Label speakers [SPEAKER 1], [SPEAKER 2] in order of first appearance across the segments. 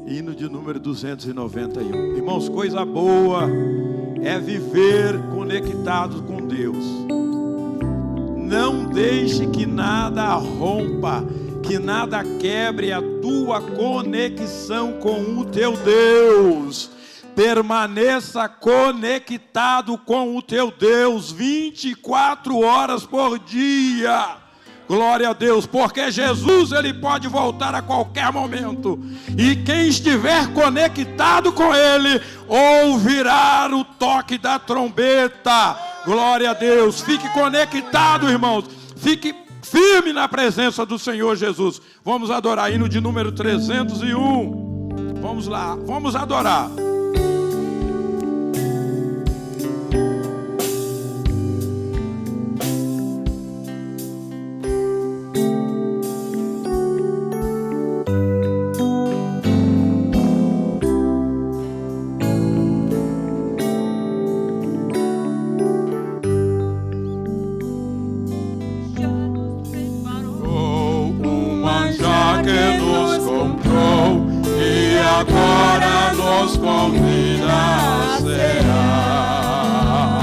[SPEAKER 1] Hino de número 291. Irmãos, coisa boa é viver conectado com Deus. Não deixe que nada rompa, que nada quebre a tua conexão com o teu Deus. Permaneça conectado com o teu Deus 24 horas por dia. Glória a Deus, porque Jesus ele pode voltar a qualquer momento. E quem estiver conectado com ele ouvirá o toque da trombeta. Glória a Deus. Fique conectado, irmãos. Fique firme na presença do Senhor Jesus. Vamos adorar, hino de número 301. Vamos lá, vamos adorar.
[SPEAKER 2] Agora nos convida a cear,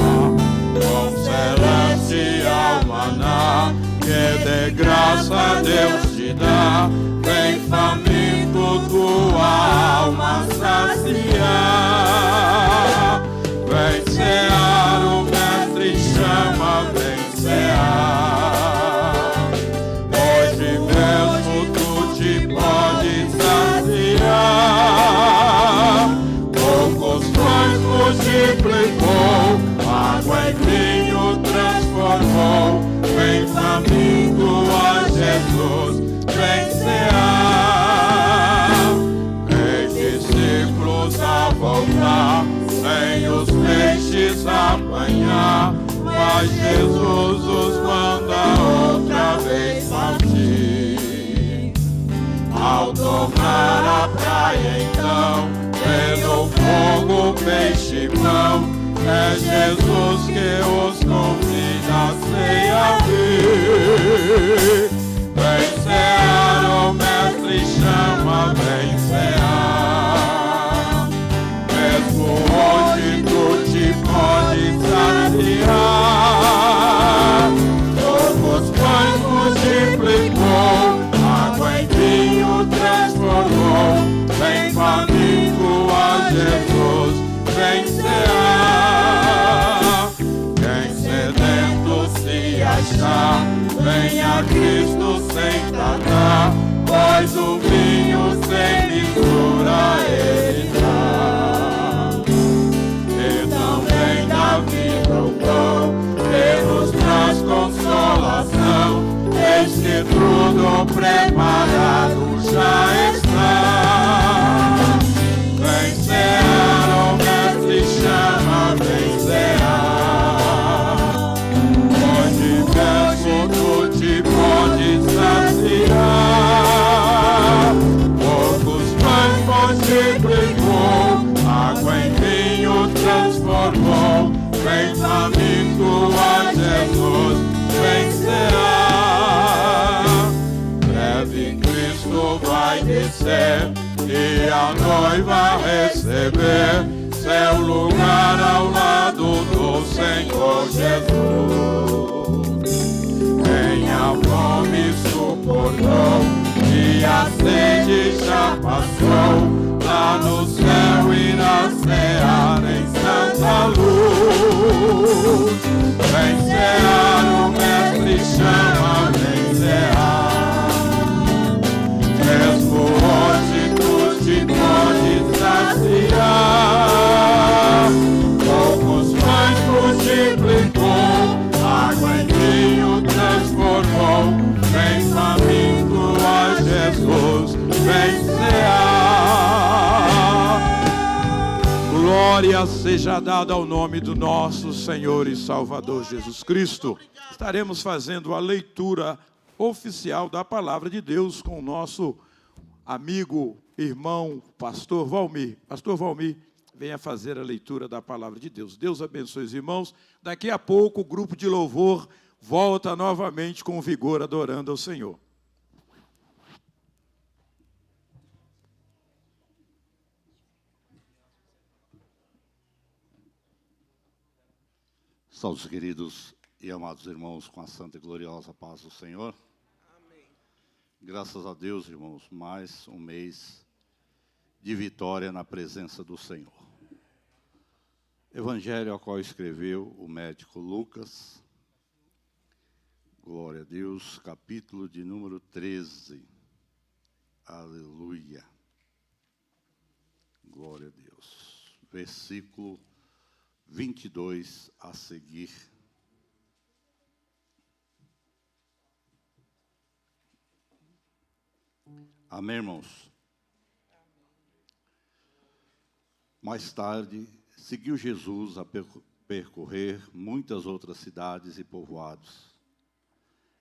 [SPEAKER 2] com celestial maná, que de graça Deus te dá. Vem faminto tua alma saciar, vem cear, o mestre chama, vem cear. Hoje mesmo tu te podes saciar. Poucos pães multiplicou, água em vinho transformou. Vem faminto a Jesus, vem cear. Vem discípulos a voltar, vem os peixes apanhar. Mas Jesus os manda outra vez partir. Ao tornar a praia então, vê no fogo peixe e pão. É Jesus que os convida a ceia vir. Vem cear, o mestre chama, vem cear. Mesmo hoje tu te podes saciar. Poucos pães multiplicou, água em vinho transformou. Vem faminto a Jesus, vem cear. Quem sedento se achar, vem a Cristo sem tratar, pois o vinho sem mistura ele dá. E também da vida o pão, que nos traz consolação. Eis que tudo preparado já está. Vem cear, o mestre chama, vem cear. Hoje mesmo tu te podes saciar. Poucos pães multiplicou, água em vinho transformou. Vem faminto a Jesus, vem cear. Breve Cristo vai descer e a noiva receber seu lugar ao lado do Senhor Jesus. Quem a fome suportou e a sede já passou, lá no céu irá cear em santa luz. Vem cear, o mestre chama, vem cear. Mesmo hoje tu te podes saciar. Poucos pães multiplicou, água em vinho transformou. Vem faminto a Jesus, vem cear.
[SPEAKER 1] Glória seja dada ao nome do nosso Senhor e Salvador Jesus Cristo. Estaremos fazendo a leitura oficial da palavra de Deus com o nosso amigo, irmão, pastor Valmir. Pastor Valmir, venha fazer a leitura da palavra de Deus. Deus abençoe os irmãos. Daqui a pouco o grupo de louvor volta novamente com vigor adorando ao Senhor.
[SPEAKER 3] Saúde, queridos e amados irmãos, com a santa e gloriosa paz do Senhor.
[SPEAKER 2] Amém.
[SPEAKER 3] Graças a Deus, irmãos, mais um mês de vitória na presença do Senhor. Evangelho ao qual escreveu o médico Lucas, glória a Deus, capítulo de número 13. Aleluia. Glória a Deus. Versículo 22 a seguir. Amém, irmãos? Mais tarde, seguiu Jesus a percorrer muitas outras cidades e povoados,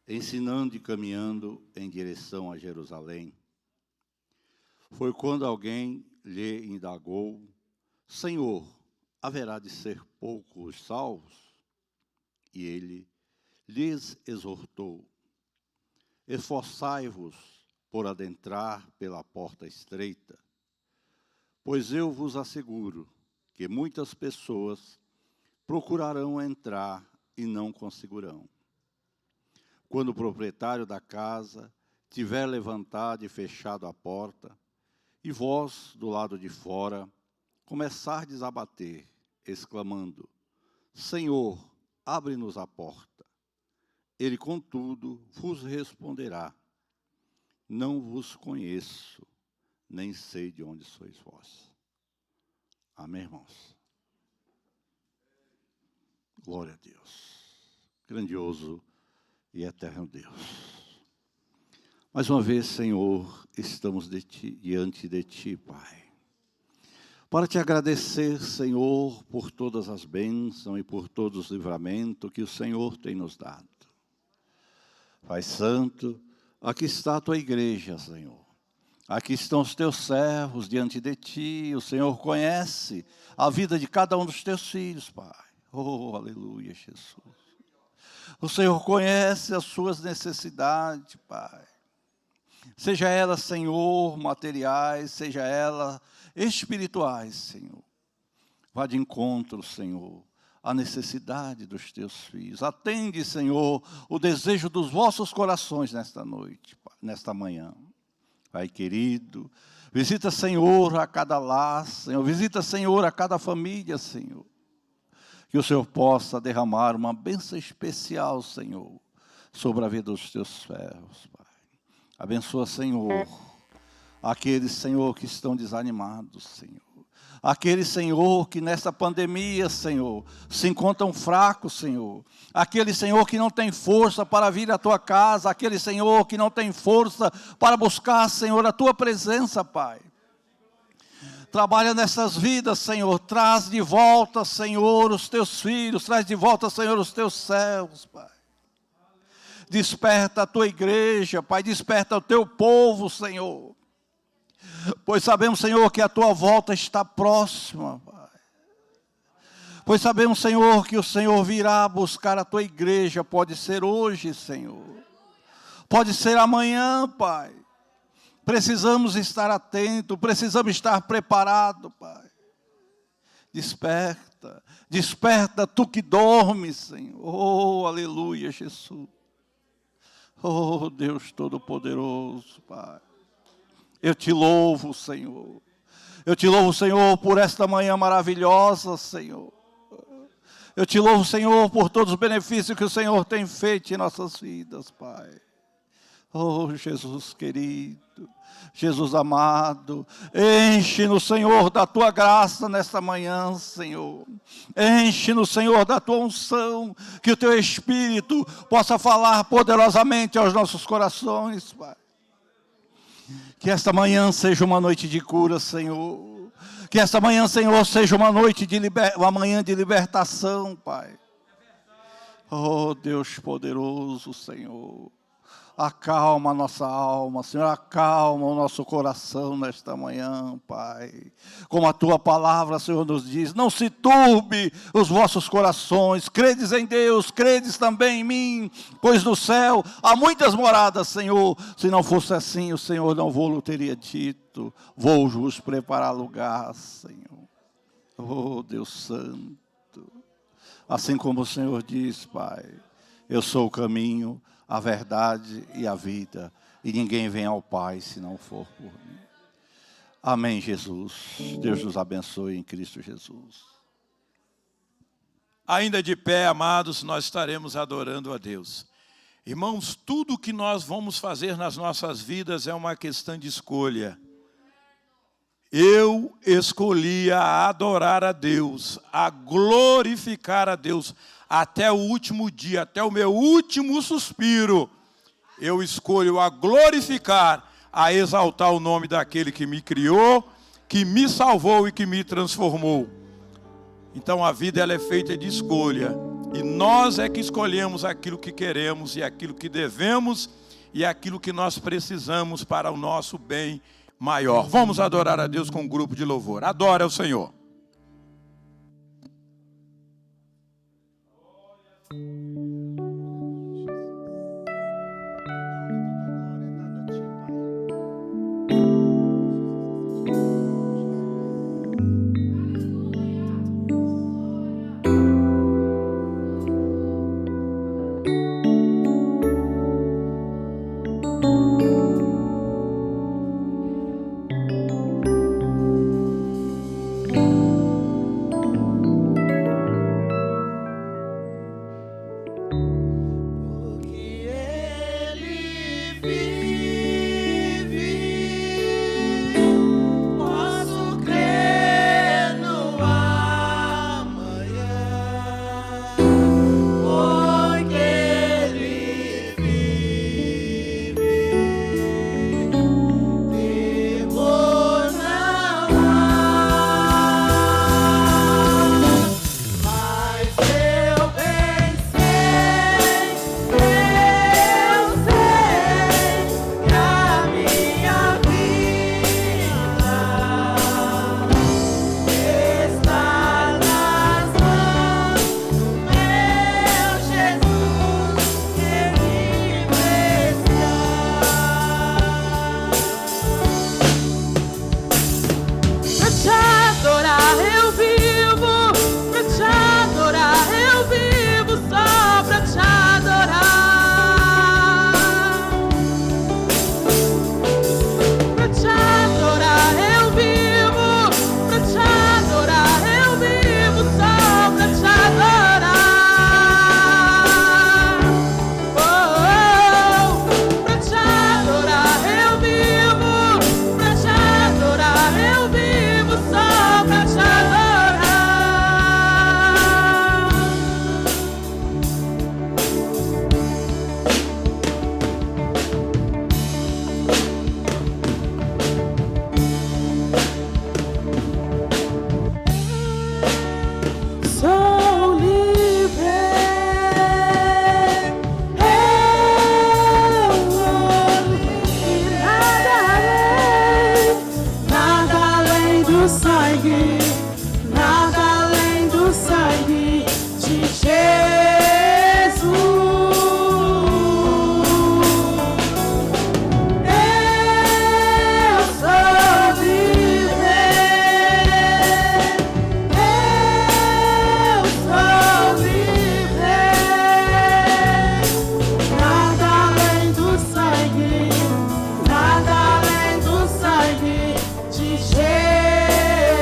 [SPEAKER 3] ensinando e caminhando em direção a Jerusalém. Foi quando alguém lhe indagou: Senhor, haverá de ser poucos salvos? E ele lhes exortou: esforçai-vos por adentrar pela porta estreita, pois eu vos asseguro que muitas pessoas procurarão entrar e não conseguirão. Quando o proprietário da casa tiver levantado e fechado a porta, e vós, do lado de fora, começardes a bater, exclamando: Senhor, abre-nos a porta. Ele, contudo, vos responderá: não vos conheço, nem sei de onde sois vós. Amém, irmãos? Glória a Deus. Grandioso e eterno Deus. Mais uma vez, Senhor, estamos diante de Ti, Pai, para Te agradecer, Senhor, por todas as bênçãos e por todos os livramentos que o Senhor tem nos dado. Pai Santo, aqui está a Tua igreja, Senhor. Aqui estão os Teus servos diante de Ti. O Senhor conhece a vida de cada um dos Teus filhos, Pai. Oh, aleluia, Jesus. O Senhor conhece as suas necessidades, Pai. Seja elas, Senhor, materiais, seja elas espirituais, Senhor. Vá de encontro, Senhor, à necessidade dos Teus filhos. Atende, Senhor, o desejo dos vossos corações nesta noite, nesta manhã. Pai querido, visita, Senhor, a cada lar, Senhor. Visita, Senhor, a cada família, Senhor. Que o Senhor possa derramar uma bênção especial, Senhor, sobre a vida dos Teus servos, Pai. Abençoa, Senhor, aqueles, Senhor, que estão desanimados, Senhor. Aqueles, Senhor, que nessa pandemia, Senhor, se encontram fracos, Senhor. Aqueles, Senhor, que não tem força para vir à Tua casa. Aquele, Senhor, que não tem força para buscar, Senhor, a Tua presença, Pai. Trabalha nessas vidas, Senhor. Traz de volta, Senhor, os Teus filhos. Traz de volta, Senhor, os Teus céus, Pai. Desperta a Tua igreja, Pai. Desperta o Teu povo, Senhor. Pois sabemos, Senhor, que a Tua volta está próxima, Pai. Pois sabemos, Senhor, que o Senhor virá buscar a Tua igreja. Pode ser hoje, Senhor. Pode ser amanhã, Pai. Precisamos estar atentos, precisamos estar preparados, Pai. Desperta, desperta Tu que dormes, Senhor. Oh, aleluia, Jesus. Oh, Deus Todo-Poderoso, Pai. Eu Te louvo, Senhor. Eu Te louvo, Senhor, por esta manhã maravilhosa, Senhor. Eu Te louvo, Senhor, por todos os benefícios que o Senhor tem feito em nossas vidas, Pai. Oh, Jesus querido, Jesus amado, enche-nos, Senhor, da Tua graça nesta manhã, Senhor. Enche-nos, Senhor, da Tua unção, que o Teu Espírito possa falar poderosamente aos nossos corações, Pai. Que esta manhã seja uma noite de cura, Senhor. Que esta manhã, Senhor, seja uma noite uma manhã de libertação, Pai. Oh, Deus poderoso, Senhor. Acalma a nossa alma, Senhor, acalma o nosso coração nesta manhã, Pai. Como a Tua palavra, Senhor, nos diz: não se turbe os vossos corações, credes em Deus, credes também em mim, pois no céu há muitas moradas, Senhor. Se não fosse assim, o Senhor não vou-lo teria dito: vou-vos preparar lugar, Senhor. Oh, Deus Santo. Assim como o Senhor diz, Pai, eu sou o caminho, a verdade e a vida, e ninguém vem ao Pai se não for por mim. Amém, Jesus. Deus nos abençoe em Cristo Jesus.
[SPEAKER 1] Ainda de pé, amados, nós estaremos adorando a Deus. Irmãos, tudo que nós vamos fazer nas nossas vidas é uma questão de escolha. Eu escolhi a adorar a Deus, a glorificar a Deus, até o último dia, até o meu último suspiro. Eu escolho a glorificar, a exaltar o nome daquele que me criou, que me salvou e que me transformou. Então a vida ela é feita de escolha. E nós é que escolhemos aquilo que queremos e aquilo que devemos e aquilo que nós precisamos para o nosso bem maior. Vamos adorar a Deus com um grupo de louvor. Adora o Senhor.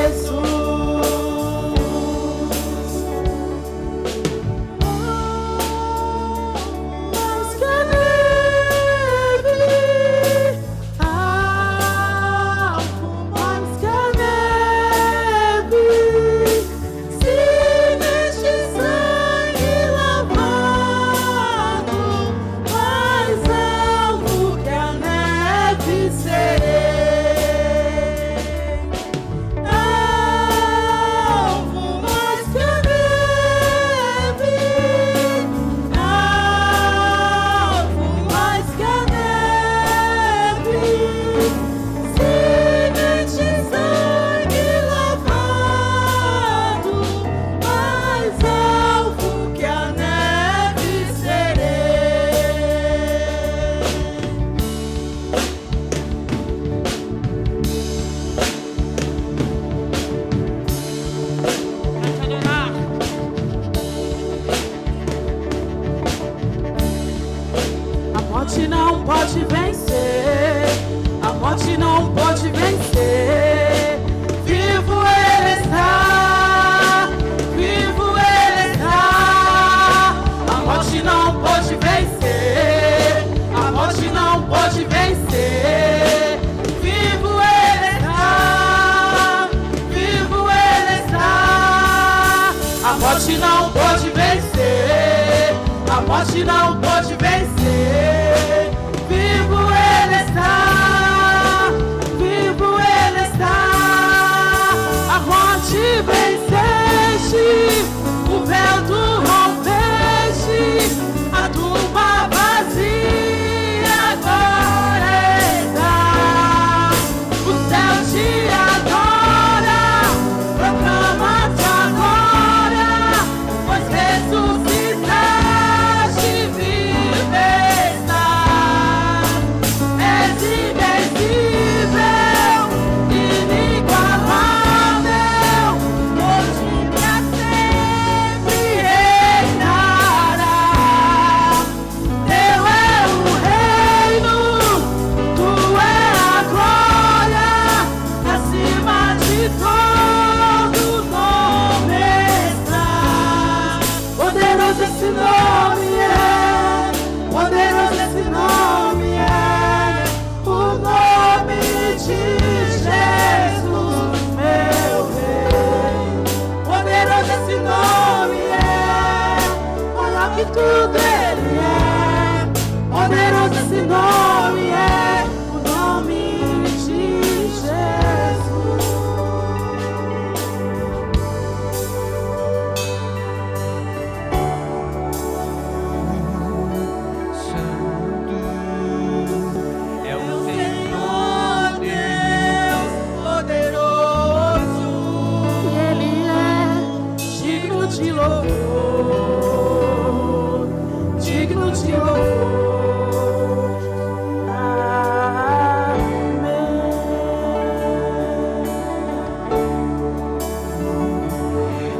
[SPEAKER 4] Jesus.
[SPEAKER 2] morte não pode vencer, a morte não pode vencer. Vivo Ele está, vivo Ele está. A morte venceste, o véu tu rompeste, a tumba vazia agora está. O céu te adora, proclama tua glória, pois ressuscitaste, vive estás. És invencível, inigualável, hoje pra sempre reinará. Teu é o reino, tu é a glória, acima de todo nome está. Poderoso esse nome é, poderoso esse nome é, o nome de Jesus, meu Rei. Poderoso esse nome é, maior que tudo Ele é. Poderoso esse nome é, o nome de Jesus. É o Senhor Deus poderoso, e Ele é digno de louvor, digno de louvor.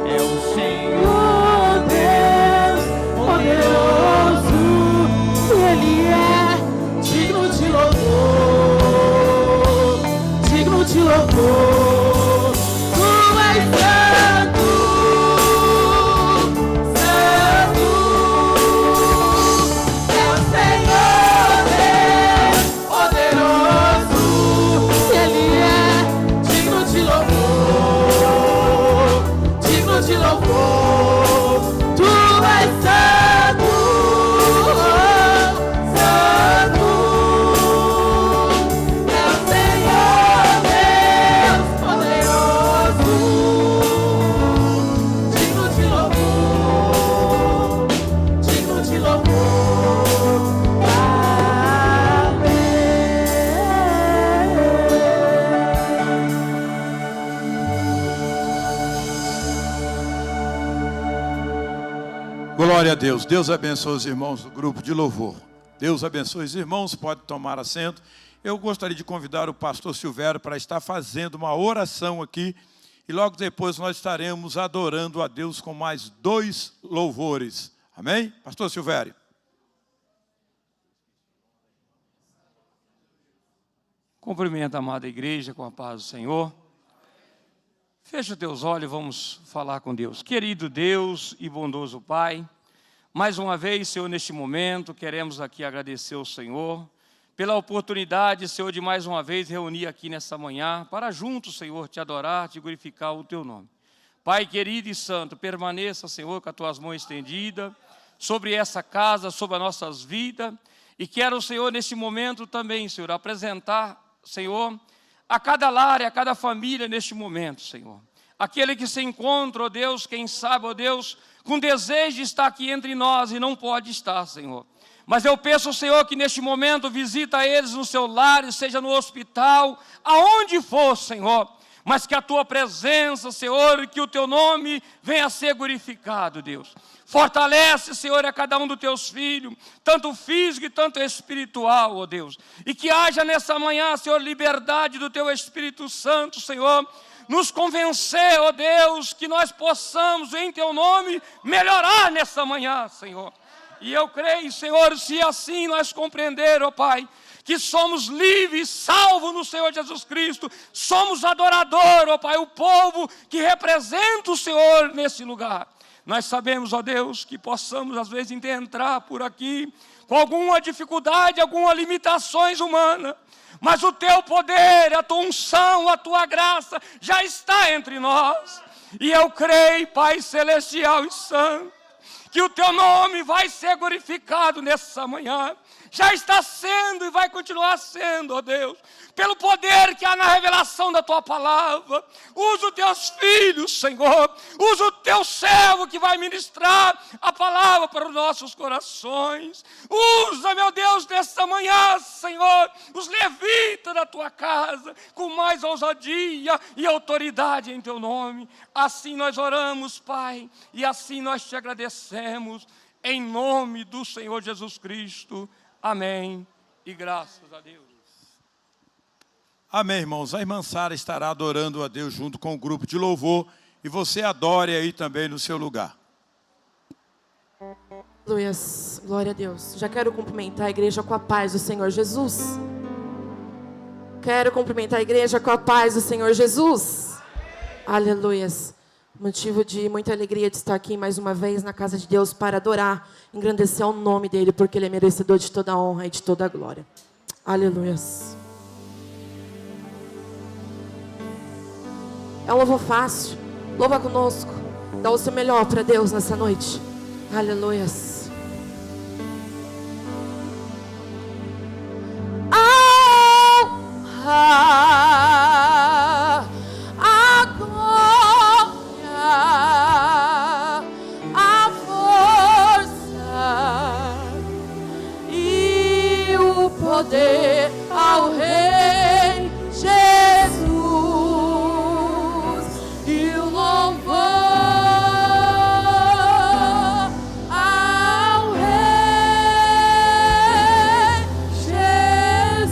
[SPEAKER 2] É o Senhor Deus poderoso, e Ele é digno de louvor, digno de louvor. Tu és santo, santo. É o Senhor Deus poderoso, e Ele é digno de louvor, digno de louvor. Tu és santo, santo. É o Senhor Deus poderoso, digno de louvor, digno de louvor. Amém.
[SPEAKER 1] Glória a Deus. Deus abençoe os irmãos do grupo de louvor. Deus abençoe os irmãos, pode tomar assento. Eu gostaria de convidar o pastor Silvério para estar fazendo uma oração aqui. E logo depois nós estaremos adorando a Deus com mais 2 louvores. Amém? Pastor Silvério.
[SPEAKER 4] Cumprimento a amada igreja com a paz do Senhor. Fecha os teus olhos e vamos falar com Deus. Querido Deus e bondoso Pai, mais uma vez, Senhor, neste momento, queremos aqui agradecer ao Senhor pela oportunidade, Senhor, de mais uma vez reunir aqui nessa manhã, para juntos, Senhor, te adorar, te glorificar o teu nome. Pai querido e santo, permaneça, Senhor, com as tuas mãos estendidas sobre essa casa, sobre as nossas vidas. E quero, Senhor, neste momento também, Senhor, apresentar, Senhor, a cada lar e a cada família neste momento, Senhor. Aquele que se encontra, ó Deus, quem sabe, ó Deus, com desejo de estar aqui entre nós e não pode estar, Senhor. Mas eu peço, Senhor, que neste momento visita eles no seu lar, seja no hospital, aonde for, Senhor. Mas que a tua presença, Senhor, e que o teu nome venha a ser glorificado, Deus. Fortalece, Senhor, a cada um dos teus filhos, tanto físico e tanto espiritual, ó Deus. E que haja nessa manhã, Senhor, liberdade do teu Espírito Santo, Senhor. Nos convencer, ó Deus, que nós possamos, em teu nome, melhorar nessa manhã, Senhor. E eu creio, Senhor, se assim nós compreender, ó Pai, que somos livres, salvos no Senhor Jesus Cristo, somos adoradores, ó Pai, o povo que representa o Senhor nesse lugar. Nós sabemos, ó Deus, que possamos às vezes entrar por aqui com alguma dificuldade, algumas limitações humanas, mas o teu poder, a tua unção, a tua graça já está entre nós. E eu creio, Pai celestial e santo, que o teu nome vai ser glorificado nessa manhã. Já está sendo e vai continuar sendo, ó Deus, pelo poder que há na revelação da tua palavra. Usa os teus filhos, Senhor. Usa o teu servo que vai ministrar a palavra para os nossos corações. Usa, meu Deus, nessa manhã, Senhor, os levitas da tua casa, com mais ousadia e autoridade em teu nome. Assim nós oramos, Pai, e assim nós te agradecemos, em nome do Senhor Jesus Cristo. Amém. E graças a Deus.
[SPEAKER 1] Amém, irmãos. A irmã Sara estará adorando a Deus junto com o grupo de louvor. E você adore aí também no seu lugar.
[SPEAKER 5] Aleluia. Glória a Deus. Já quero cumprimentar a igreja com a paz do Senhor Jesus. Quero cumprimentar a igreja com a paz do Senhor Jesus. Aleluia. Motivo de muita alegria de estar aqui mais uma vez na casa de Deus para adorar, engrandecer o nome dEle, porque Ele é merecedor de toda a honra e de toda a glória. Aleluia. É um louvor fácil. Louva conosco. Dá o seu melhor para Deus nessa noite. Aleluia. Poder ao Rei Jesus e o louvor ao Rei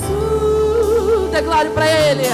[SPEAKER 5] Jesus. Declare para Ele.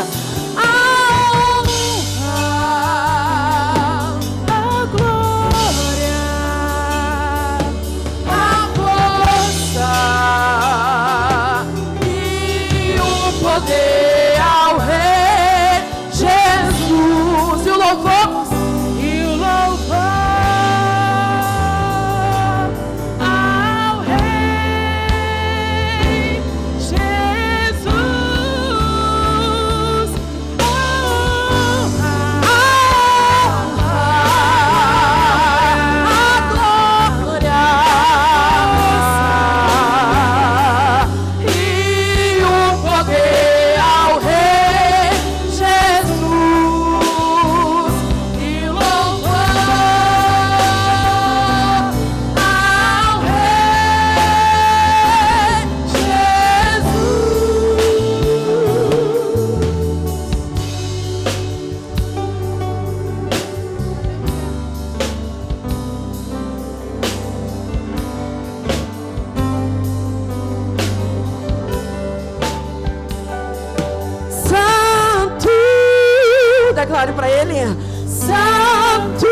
[SPEAKER 5] Declare para Ele. Santo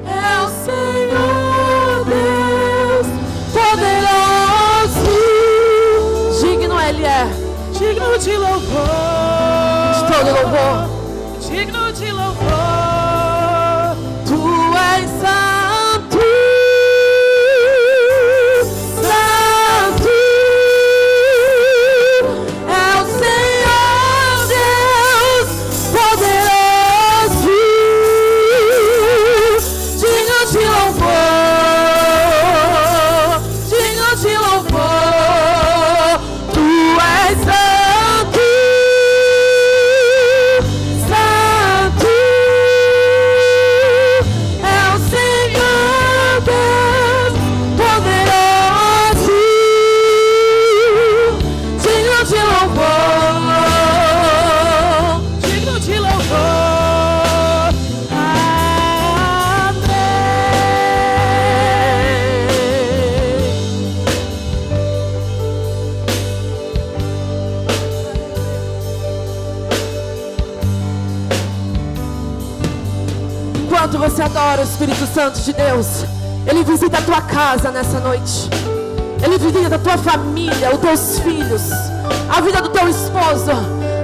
[SPEAKER 5] é o Senhor Deus poderoso. Digno Ele é. Digno de louvor. De todo louvor. Digno de louvor. Tu és santo. Santo é o Senhor Deus poderoso. Digno de louvor. Digno de louvor. Tu és santo. Santo é o Senhor Deus poderoso. Digno de louvor. Digno de louvor. Amém. Enquanto você adora o Espírito Santo de Deus, Ele visita a tua casa nessa noite. Ele visita a tua família, os teus filhos, a vida do teu esposo,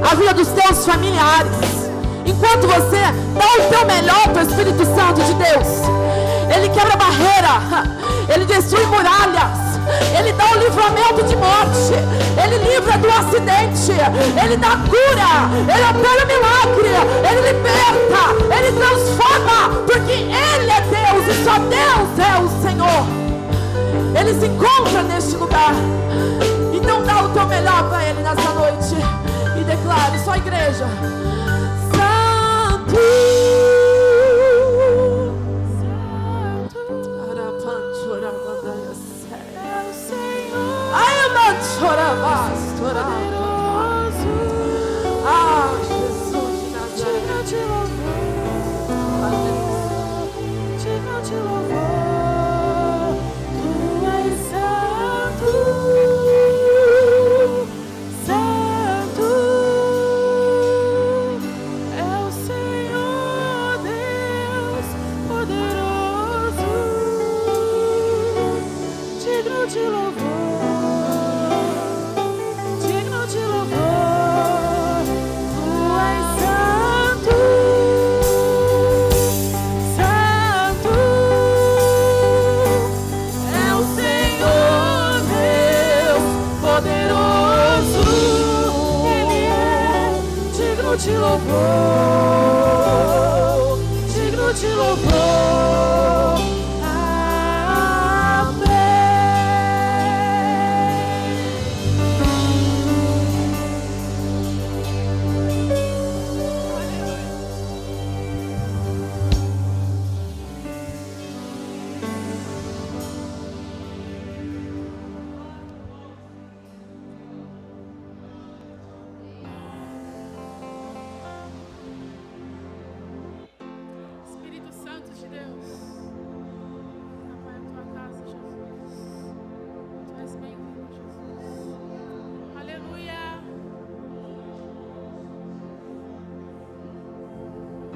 [SPEAKER 5] a vida dos teus familiares. Enquanto você dá o teu melhor para o Espírito Santo de Deus, Ele quebra barreira, Ele destrui muralhas, Ele dá o livramento de morte, Ele livra do acidente, Ele dá cura, Ele opera milagre, Ele liberta, Ele transforma, porque Ele é Deus e só Deus é o Senhor. Ele se encontra neste lugar. Então dá o teu melhor para Ele nessa noite e declare, só a igreja: Santo, ah, Jesus de Nazaré,
[SPEAKER 2] digno de louvor, Tu és santo, santo, é o Senhor Deus poderoso, digno de louvor, digno de louvor, Tu és santo, santo, é o Senhor Deus poderoso, Ele é digno de louvor, digno de louvor. Amém. Espírito Santo de Deus, vai à tua casa, Jesus. Tu és bem-vindo, Jesus. Aleluia.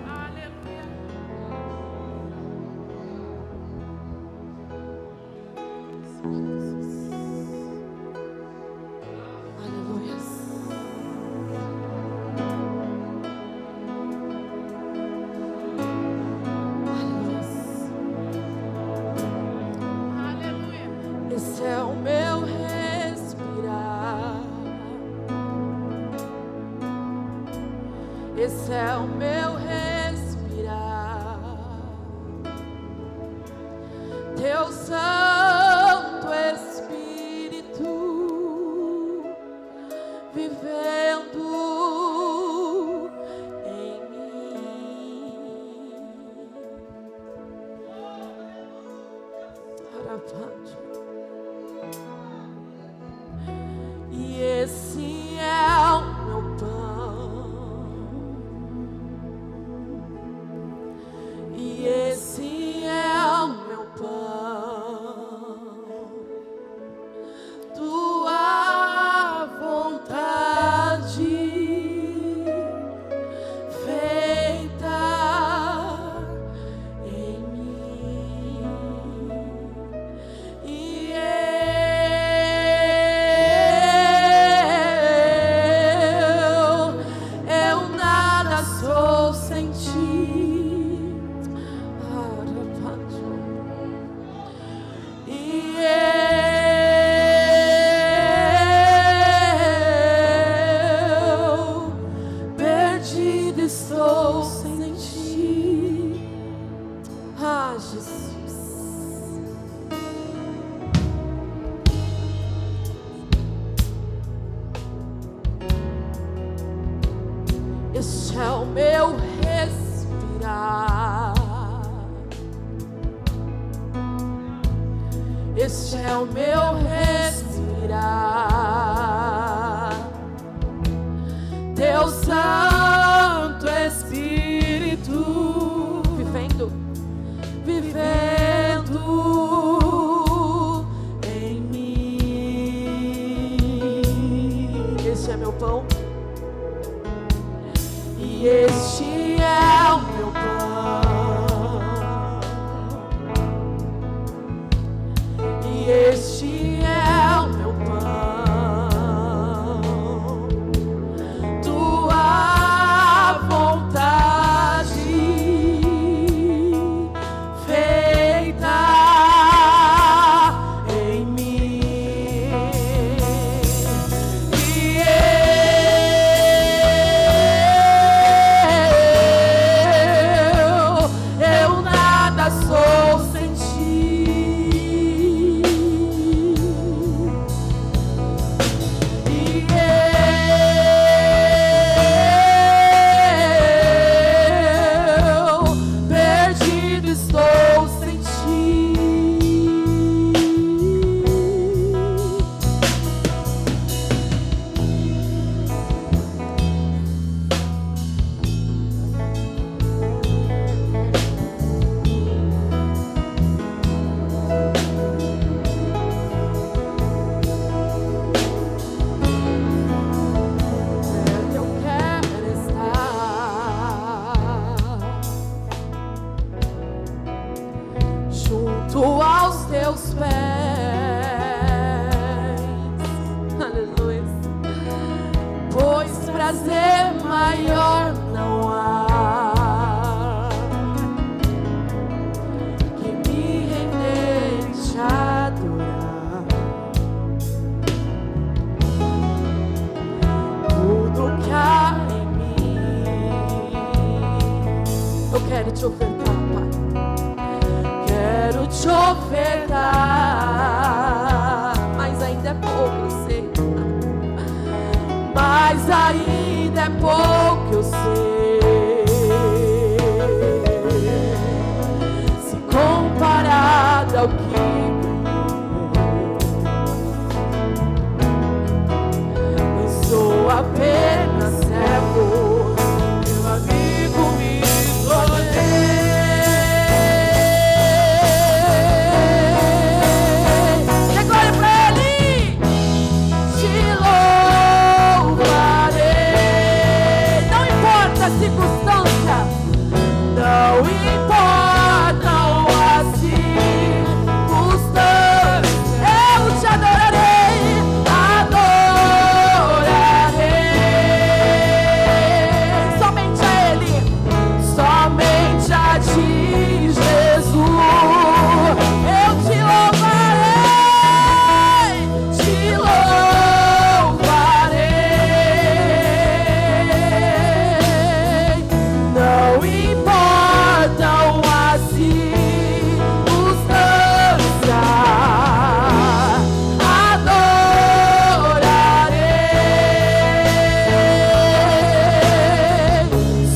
[SPEAKER 2] Aleluia.
[SPEAKER 5] aleluia.
[SPEAKER 2] Aleluia.
[SPEAKER 5] Esse é o meu respirar, esse é o meu respirar, Teu Santo Espírito vivendo em mim. Arapante. E esse é o meu pão, e esse é o meu pão, Tua vontade feita em mim. E eu nada sou sem Ti. E eu perdido estou sem Ti. Ah, Jesus. Este é o meu respirar, este é o meu respirar, Teu Santo Espírito vivendo em mim. Este é meu pão, e este é o meu pão, e este é o meu pão, Tua vontade feita em mim. Eu quero te ofertar, Pai. Quero te ofertar, mas ainda é pouco, eu sei. Mas ainda é pouco, eu sei. Se comparado ao que eu sou apenas servo, meu amigo me escolheu. Dê glória pra Ele. Te louvarei. Não importa a circunstância, não importam as circunstâncias, eu te adorarei, adorarei. Somente a Ele, somente a Ti, Jesus. Eu te louvarei, te louvarei. Não importam as circunstâncias, adorarei.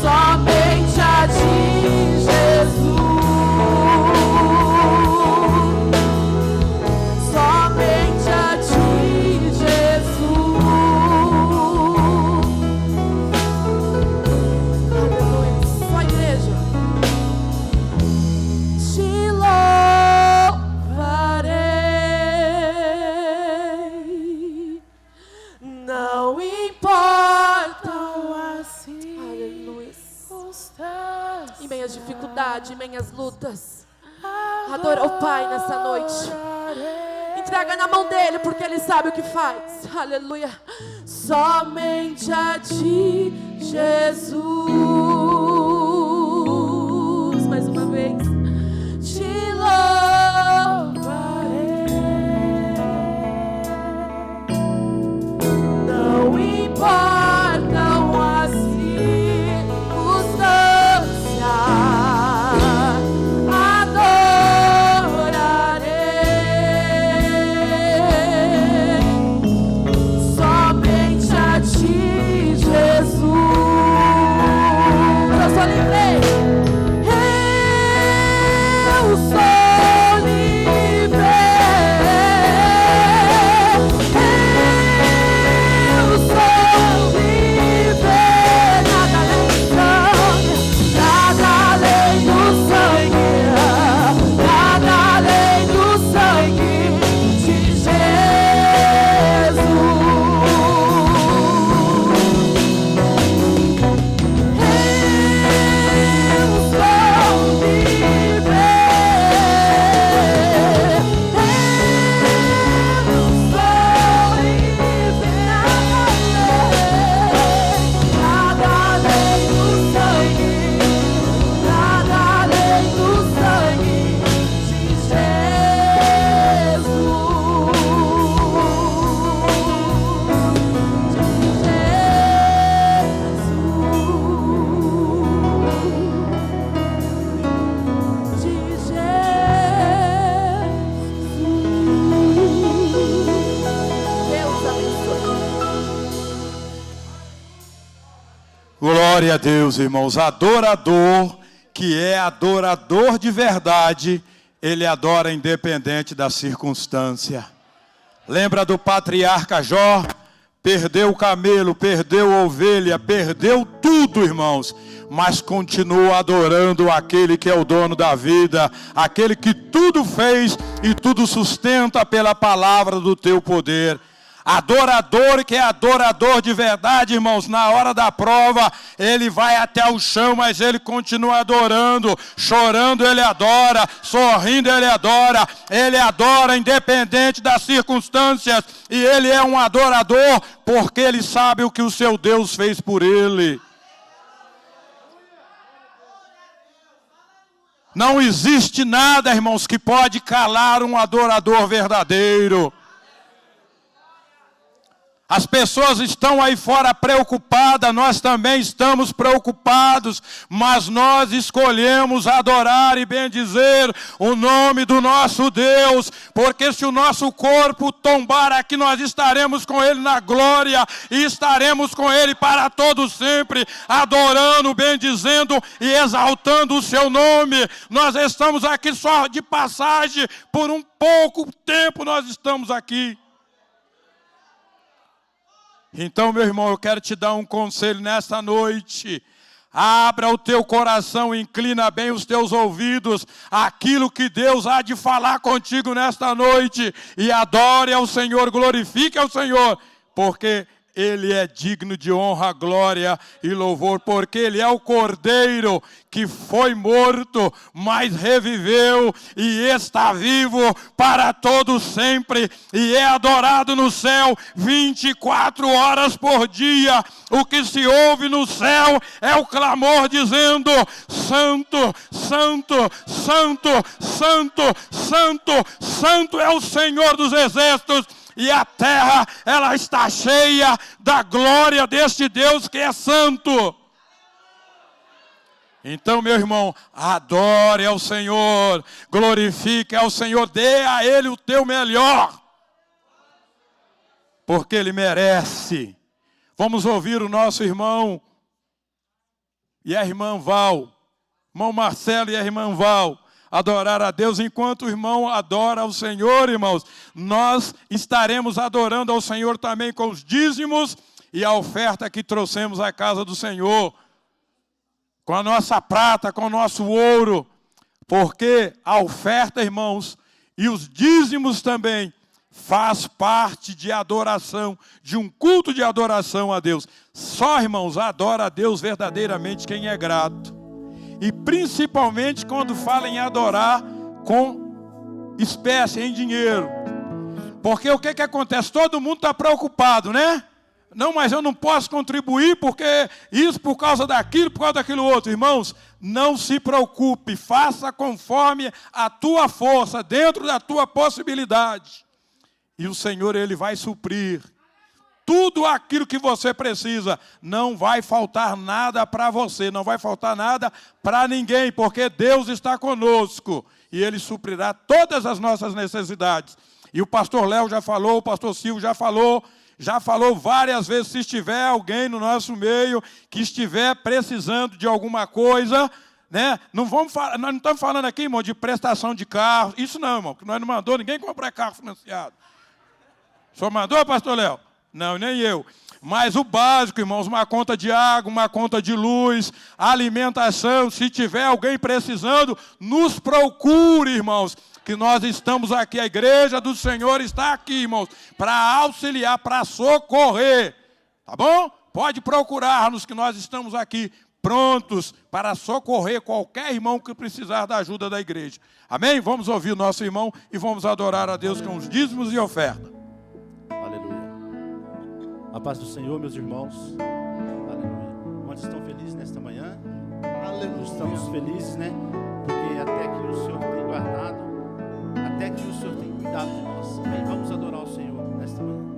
[SPEAKER 5] Somente a Ti, Jesus. Somente a Ti, Jesus. Aleluia. Só a igreja. Te louvarei. Não importam as circunstâncias. Em meio às dificuldades, em meio às lutas. Adora o Pai nessa noite. Entrega na mão dele, porque ele sabe o que faz. Aleluia. Somente a Ti, Jesus. Mais uma vez. Te louvarei. Não importam as circunstâncias, adorarei. Somente a Ti, Jesus. Eu sou livre. Eu sou livre. Eu sou livre. Nada além do sangue, nada além do sangue de Jesus. Eu sou livre. Eu sou livre. Nada além do sangue, nada além do sangue de Jesus. De Jesus. Deus abençoe.
[SPEAKER 1] Glória a Deus, irmãos. Adorador, que é adorador de verdade, ele adora independente da circunstância. Lembra do patriarca Jó? Perdeu o camelo, perdeu a ovelha, perdeu tudo, irmãos. Mas continua adorando aquele que é o dono da vida, aquele que tudo fez e tudo sustenta pela palavra do teu poder. Adorador que é adorador de verdade, irmãos, na hora da prova, ele vai até o chão, mas ele continua adorando, chorando ele adora, sorrindo ele adora independente das circunstâncias, e ele é um adorador, porque ele sabe o que o seu Deus fez por ele. Não existe nada, irmãos, que pode calar um adorador verdadeiro. As pessoas estão aí fora preocupadas, nós também estamos preocupados, mas nós escolhemos adorar e bendizer o nome do nosso Deus, porque se o nosso corpo tombar aqui, nós estaremos com Ele na glória, e estaremos com Ele para todo sempre, adorando, bendizendo e exaltando o seu nome. Nós estamos aqui só de passagem, por um pouco tempo nós estamos aqui. Então, meu irmão, eu quero te dar um conselho nesta noite. Abra o teu coração, inclina bem os teus ouvidos, aquilo que Deus há de falar contigo nesta noite, e adore ao Senhor, glorifique ao Senhor, porque Ele é digno de honra, glória e louvor, porque Ele é o Cordeiro que foi morto, mas reviveu e está vivo para todo sempre, e é adorado no céu 24 horas por dia. O que se ouve no céu é o clamor dizendo: Santo, Santo, Santo, Santo, Santo, Santo é o Senhor dos exércitos. E a terra, ela está cheia da glória deste Deus que é santo. Então, meu irmão, adore ao Senhor, glorifique ao Senhor, dê a Ele o teu melhor, porque Ele merece. Vamos ouvir o nosso irmão e a irmã Val, irmão Marcelo e a irmã Val, adorar a Deus. Enquanto o irmão adora ao Senhor, irmãos, nós estaremos adorando ao Senhor também com os dízimos e a oferta que trouxemos à casa do Senhor, com a nossa prata, com o nosso ouro, porque a oferta, irmãos, e os dízimos também faz parte de adoração, de um culto de adoração a Deus. Só, irmãos, adora a Deus verdadeiramente quem é grato. E principalmente quando fala em adorar com espécie, em dinheiro. Porque o que acontece? Todo mundo está preocupado, né? Não, mas eu não posso contribuir porque isso, por causa daquilo outro. Irmãos, não se preocupe, faça conforme a tua força, dentro da tua possibilidade. E o Senhor, Ele vai suprir tudo aquilo que você precisa. Não vai faltar nada para você, não vai faltar nada para ninguém, porque Deus está conosco e Ele suprirá todas as nossas necessidades. E o pastor Léo já falou, o pastor Silvio já falou várias vezes. Se estiver alguém no nosso meio que estiver precisando de alguma coisa, né? Nós não estamos falando aqui, irmão, de prestação de carro. Isso não, irmão, que nós não mandou ninguém comprar carro financiado. O senhor mandou, pastor Léo? Não, nem eu. Mas o básico, irmãos, uma conta de água, uma conta de luz, alimentação. Se tiver alguém precisando, nos procure, irmãos, que nós estamos aqui. A igreja do Senhor está aqui, irmãos, para auxiliar, para socorrer. Tá bom? Pode procurar-nos, que nós estamos aqui prontos para socorrer qualquer irmão que precisar da ajuda da igreja. Amém? Vamos ouvir o nosso irmão e vamos adorar a Deus com os dízimos e oferta.
[SPEAKER 6] Aleluia. A paz do Senhor, meus irmãos. Aleluia. Quantos estão felizes nesta manhã? Aleluia. Estamos felizes, né? Porque até que o Senhor tem guardado, até que o Senhor tem cuidado de nós. Amém? Vamos adorar o Senhor nesta manhã.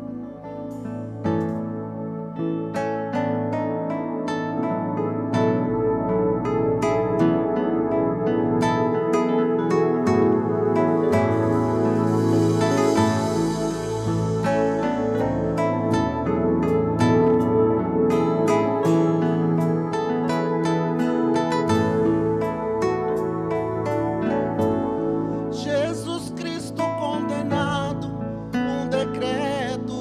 [SPEAKER 2] Jesus Cristo condenado, um decreto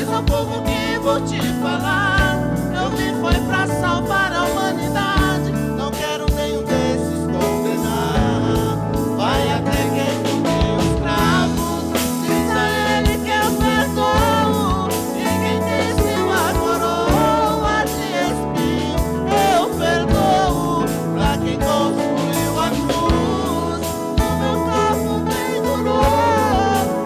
[SPEAKER 7] Avisa o povo que vou te falar. Eu vim foi pra salvar a humanidade. Não quero nenhum desses condenar. Vai até quem puniu os cravos. Diz a ele que eu perdoo. E quem desceu a coroa de espinho, eu perdoo. Pra quem construiu a cruz, no meu corpo pendurou.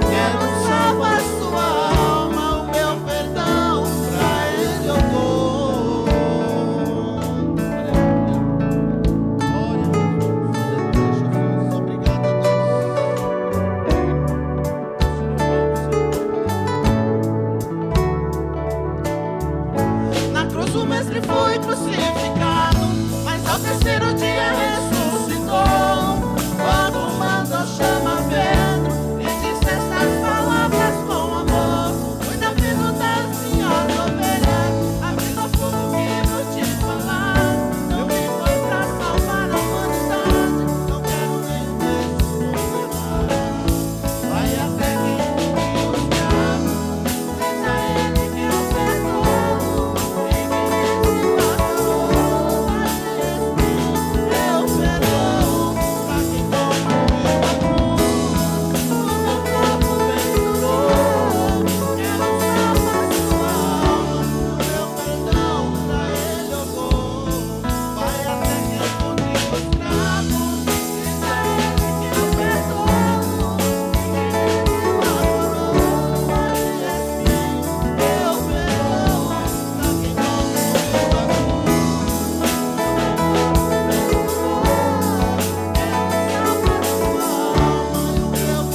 [SPEAKER 7] Quero salvar sua alma, o meu perdão pra ele eu dou. Glória a Deus, Jesus, obrigado a Deus. Na cruz o mestre foi crucificado, mas ao terceiro dia ressuscitou. Quando mandou chamar Pedro e disse estas palavras com amor: cuida, filho, das minhas ovelhas. Avisa o povo que vou te falar. Eu vim foi pra salvar a humanidade. Não quero nenhum desses condenar. Vai até quem puniu os cravos. Diz a ele que eu perdoo. E quem desceu a coroa de espinho, eu perdoo. Pra quem construiu a cruz, no meu corpo pendurou. Quero salvar sua alma, o meu perdão pra ele eu dou. Vai até quem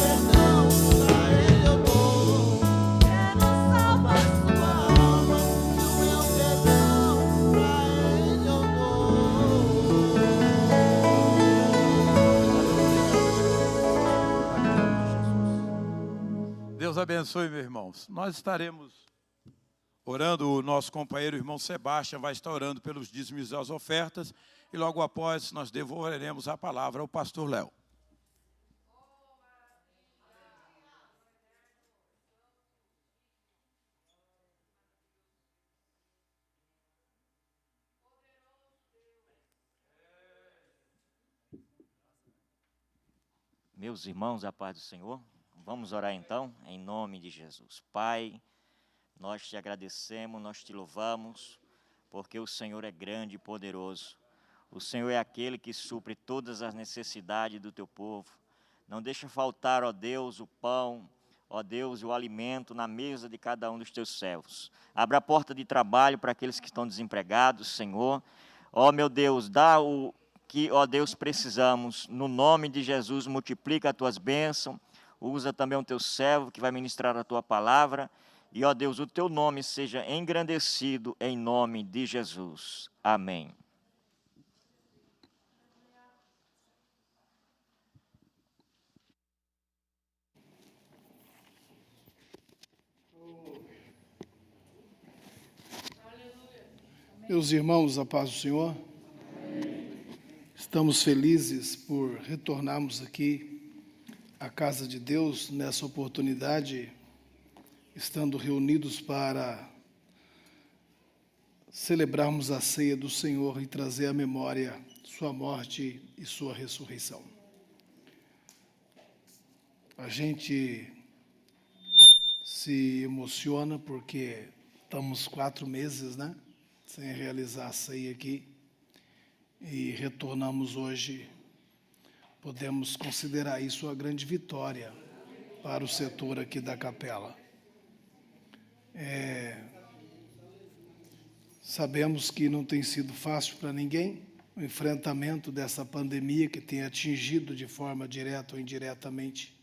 [SPEAKER 7] puniu os cravos. Diz a ele que eu perdoo. E quem desceu a coroa de espinho, eu perdoo. Pra quem construiu a cruz,
[SPEAKER 1] Deus abençoe, meus irmãos. Nós estaremos orando, o nosso companheiro, o irmão Sebastião, vai estar orando pelos dízimos e as ofertas, e logo após nós devolveremos a palavra ao pastor Léo.
[SPEAKER 8] Meus irmãos, a paz do Senhor, vamos orar então, em nome de Jesus. Pai, nós te agradecemos, nós te louvamos, porque o Senhor é grande e poderoso. O Senhor é aquele que supre todas as necessidades do teu povo. Não deixa faltar, ó Deus, o pão, ó Deus, o alimento na mesa de cada um dos teus servos. Abra a porta de trabalho para aqueles que estão desempregados, Senhor. Ó meu Deus, dá o que, ó Deus, precisamos. No nome de Jesus, multiplica as tuas bênçãos. Usa também o teu servo que vai ministrar a tua palavra. E, ó Deus, o teu nome seja engrandecido em nome de Jesus. Amém.
[SPEAKER 9] Meus irmãos, a paz do Senhor. Estamos felizes por retornarmos aqui à casa de Deus nessa oportunidade, estando reunidos para celebrarmos a ceia do Senhor e trazer à memória sua morte e sua ressurreição. A gente se emociona porque estamos 4 meses, né, sem realizar a ceia aqui, e retornamos hoje. Podemos considerar isso uma grande vitória para o setor aqui da capela. Sabemos que não tem sido fácil para ninguém o enfrentamento dessa pandemia que tem atingido de forma direta ou indiretamente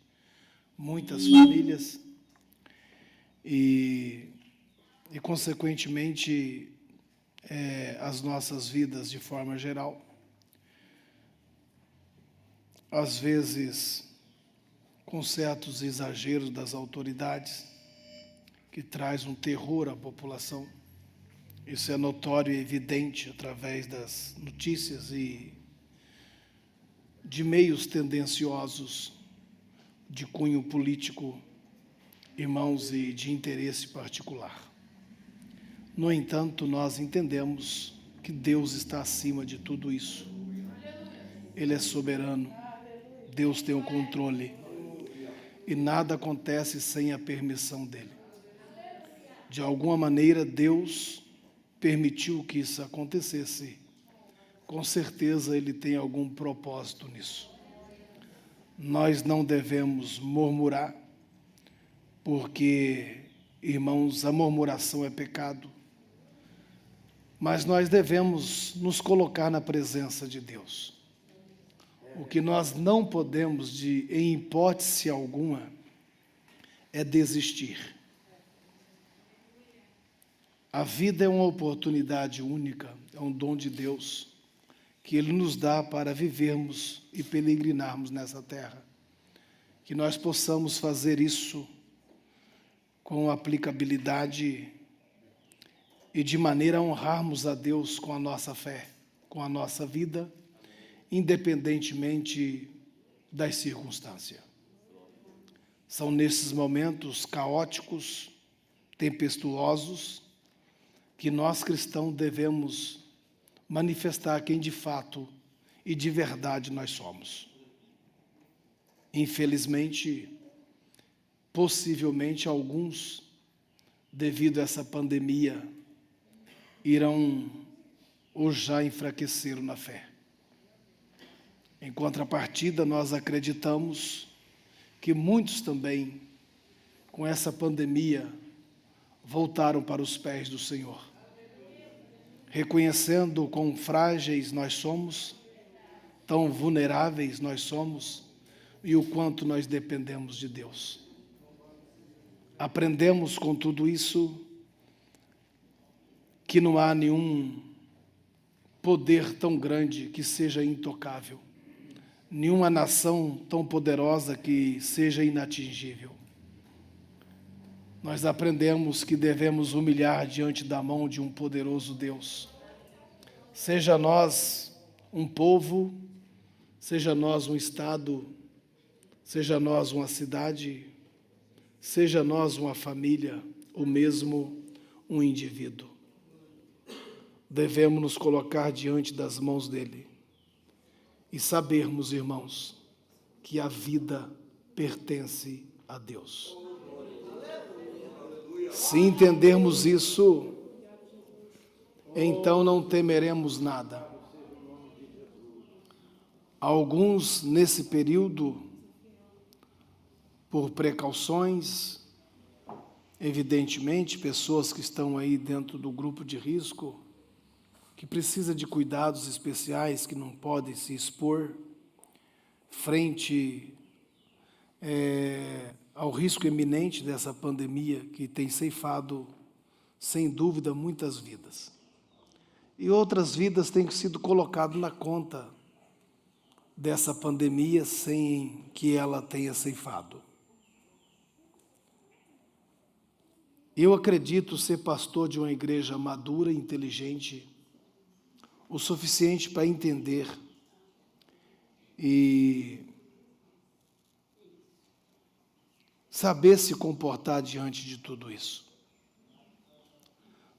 [SPEAKER 9] muitas famílias e consequentemente, as nossas vidas de forma geral. Às vezes, com certos exageros das autoridades, que traz um terror à população. Isso é notório e evidente através das notícias e de meios tendenciosos de cunho político irmãos, e de interesse particular. No entanto, nós entendemos que Deus está acima de tudo isso. Ele é soberano, Deus tem o controle, e nada acontece sem a permissão dele. De alguma maneira, Deus permitiu que isso acontecesse. Com certeza, ele tem algum propósito nisso. Nós não devemos murmurar, porque, irmãos, a murmuração é pecado. Mas nós devemos nos colocar na presença de Deus. O que nós não podemos, em hipótese alguma, é desistir. A vida é uma oportunidade única, é um dom de Deus, que Ele nos dá para vivermos e peregrinarmos nessa terra. Que nós possamos fazer isso com aplicabilidade e de maneira a honrarmos a Deus com a nossa fé, com a nossa vida, independentemente das circunstâncias. São nesses momentos caóticos, tempestuosos, que nós cristãos devemos manifestar quem de fato e de verdade nós somos. Infelizmente, possivelmente alguns, devido a essa pandemia, irão ou já enfraqueceram na fé. Em contrapartida, nós acreditamos que muitos também, com essa pandemia, voltaram para os pés do Senhor, reconhecendo o quão frágeis nós somos, tão vulneráveis nós somos e o quanto nós dependemos de Deus. Aprendemos com tudo isso que não há nenhum poder tão grande que seja intocável, nenhuma nação tão poderosa que seja inatingível. Nós aprendemos que devemos humilhar diante da mão de um poderoso Deus. Seja nós um povo, seja nós um estado, seja nós uma cidade, seja nós uma família, ou mesmo um indivíduo. Devemos nos colocar diante das mãos dele e sabermos, irmãos, que a vida pertence a Deus. Se entendermos isso, então não temeremos nada. Alguns, nesse período, por precauções, evidentemente, pessoas que estão aí dentro do grupo de risco, que precisa de cuidados especiais, que não podem se expor frente ao risco iminente dessa pandemia que tem ceifado, sem dúvida, muitas vidas. E outras vidas têm sido colocadas na conta dessa pandemia sem que ela tenha ceifado. Eu acredito ser pastor de uma igreja madura e inteligente, o suficiente para entender e saber se comportar diante de tudo isso.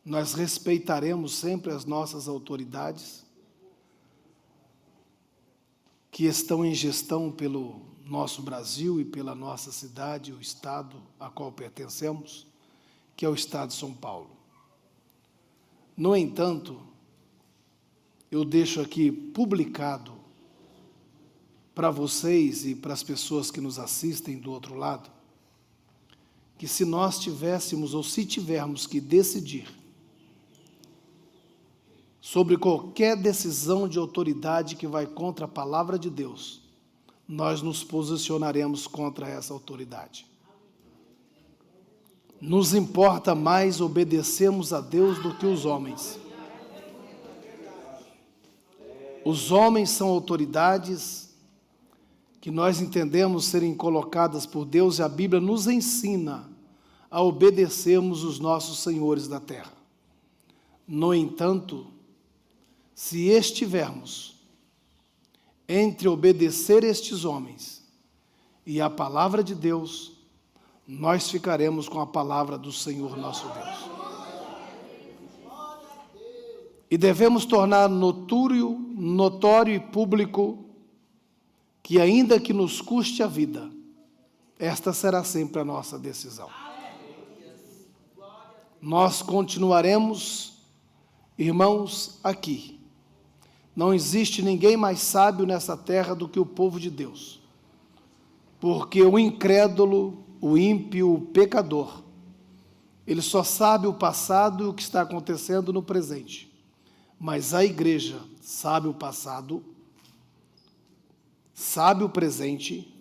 [SPEAKER 9] Nós respeitaremos sempre as nossas autoridades que estão em gestão pelo nosso Brasil e pela nossa cidade, o estado a qual pertencemos, que é o estado de São Paulo. No entanto, eu deixo aqui publicado para vocês e para as pessoas que nos assistem do outro lado, que se nós tivéssemos ou se tivermos que decidir sobre qualquer decisão de autoridade que vai contra a palavra de Deus, nós nos posicionaremos contra essa autoridade. Nos importa mais obedecermos a Deus do que os homens. Os homens são autoridades que nós entendemos serem colocadas por Deus, e a Bíblia nos ensina a obedecermos os nossos senhores da terra. No entanto, se estivermos entre obedecer estes homens e a palavra de Deus, nós ficaremos com a palavra do Senhor nosso Deus. E devemos tornar notório e público que, ainda que nos custe a vida, esta será sempre a nossa decisão. Nós continuaremos, irmãos, aqui. Não existe ninguém mais sábio nessa terra do que o povo de Deus. Porque o incrédulo, o ímpio, o pecador, ele só sabe o passado e o que está acontecendo no presente. Mas a igreja sabe o passado, sabe o presente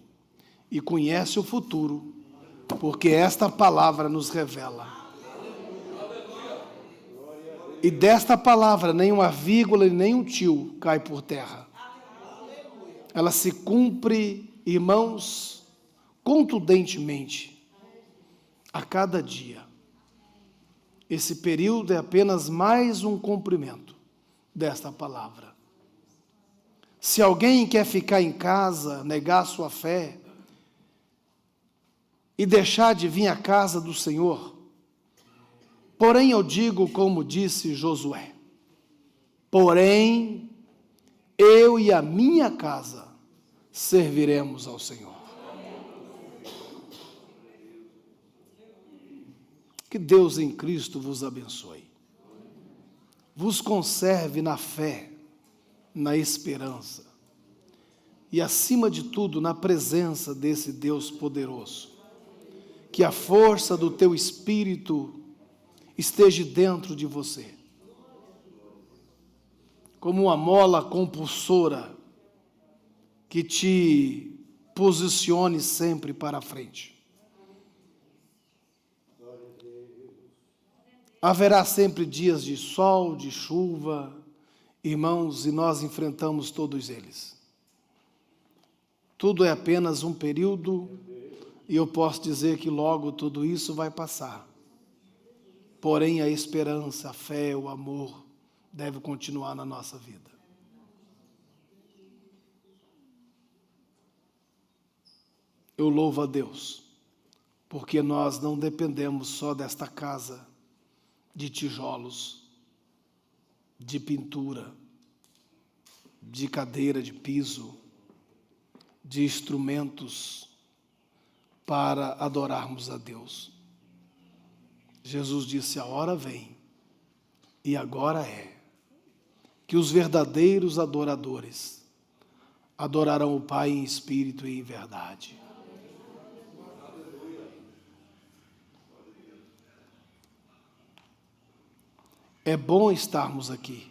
[SPEAKER 9] e conhece o futuro, porque esta palavra nos revela. E desta palavra nem uma vírgula e nem um tio cai por terra. Ela se cumpre, irmãos, contundentemente a cada dia. Esse período é apenas mais um cumprimento desta palavra. Se alguém quer ficar em casa, negar sua fé e deixar de vir à casa do Senhor, porém eu digo como disse Josué, porém eu e a minha casa serviremos ao Senhor. Que Deus em Cristo vos abençoe. Vos conserve na fé, na esperança e, acima de tudo, na presença desse Deus poderoso. Que a força do teu espírito esteja dentro de você, como uma mola compulsora que te posicione sempre para frente. Haverá sempre dias de sol, de chuva, irmãos, e nós enfrentamos todos eles. Tudo é apenas um período, e eu posso dizer que logo tudo isso vai passar. Porém, a esperança, a fé, o amor deve continuar na nossa vida. Eu louvo a Deus, porque nós não dependemos só desta casa, de tijolos, de pintura, de cadeira de piso, de instrumentos para adorarmos a Deus. Jesus disse: a hora vem, e agora é, que os verdadeiros adoradores adorarão o Pai em espírito e em verdade. É bom estarmos aqui.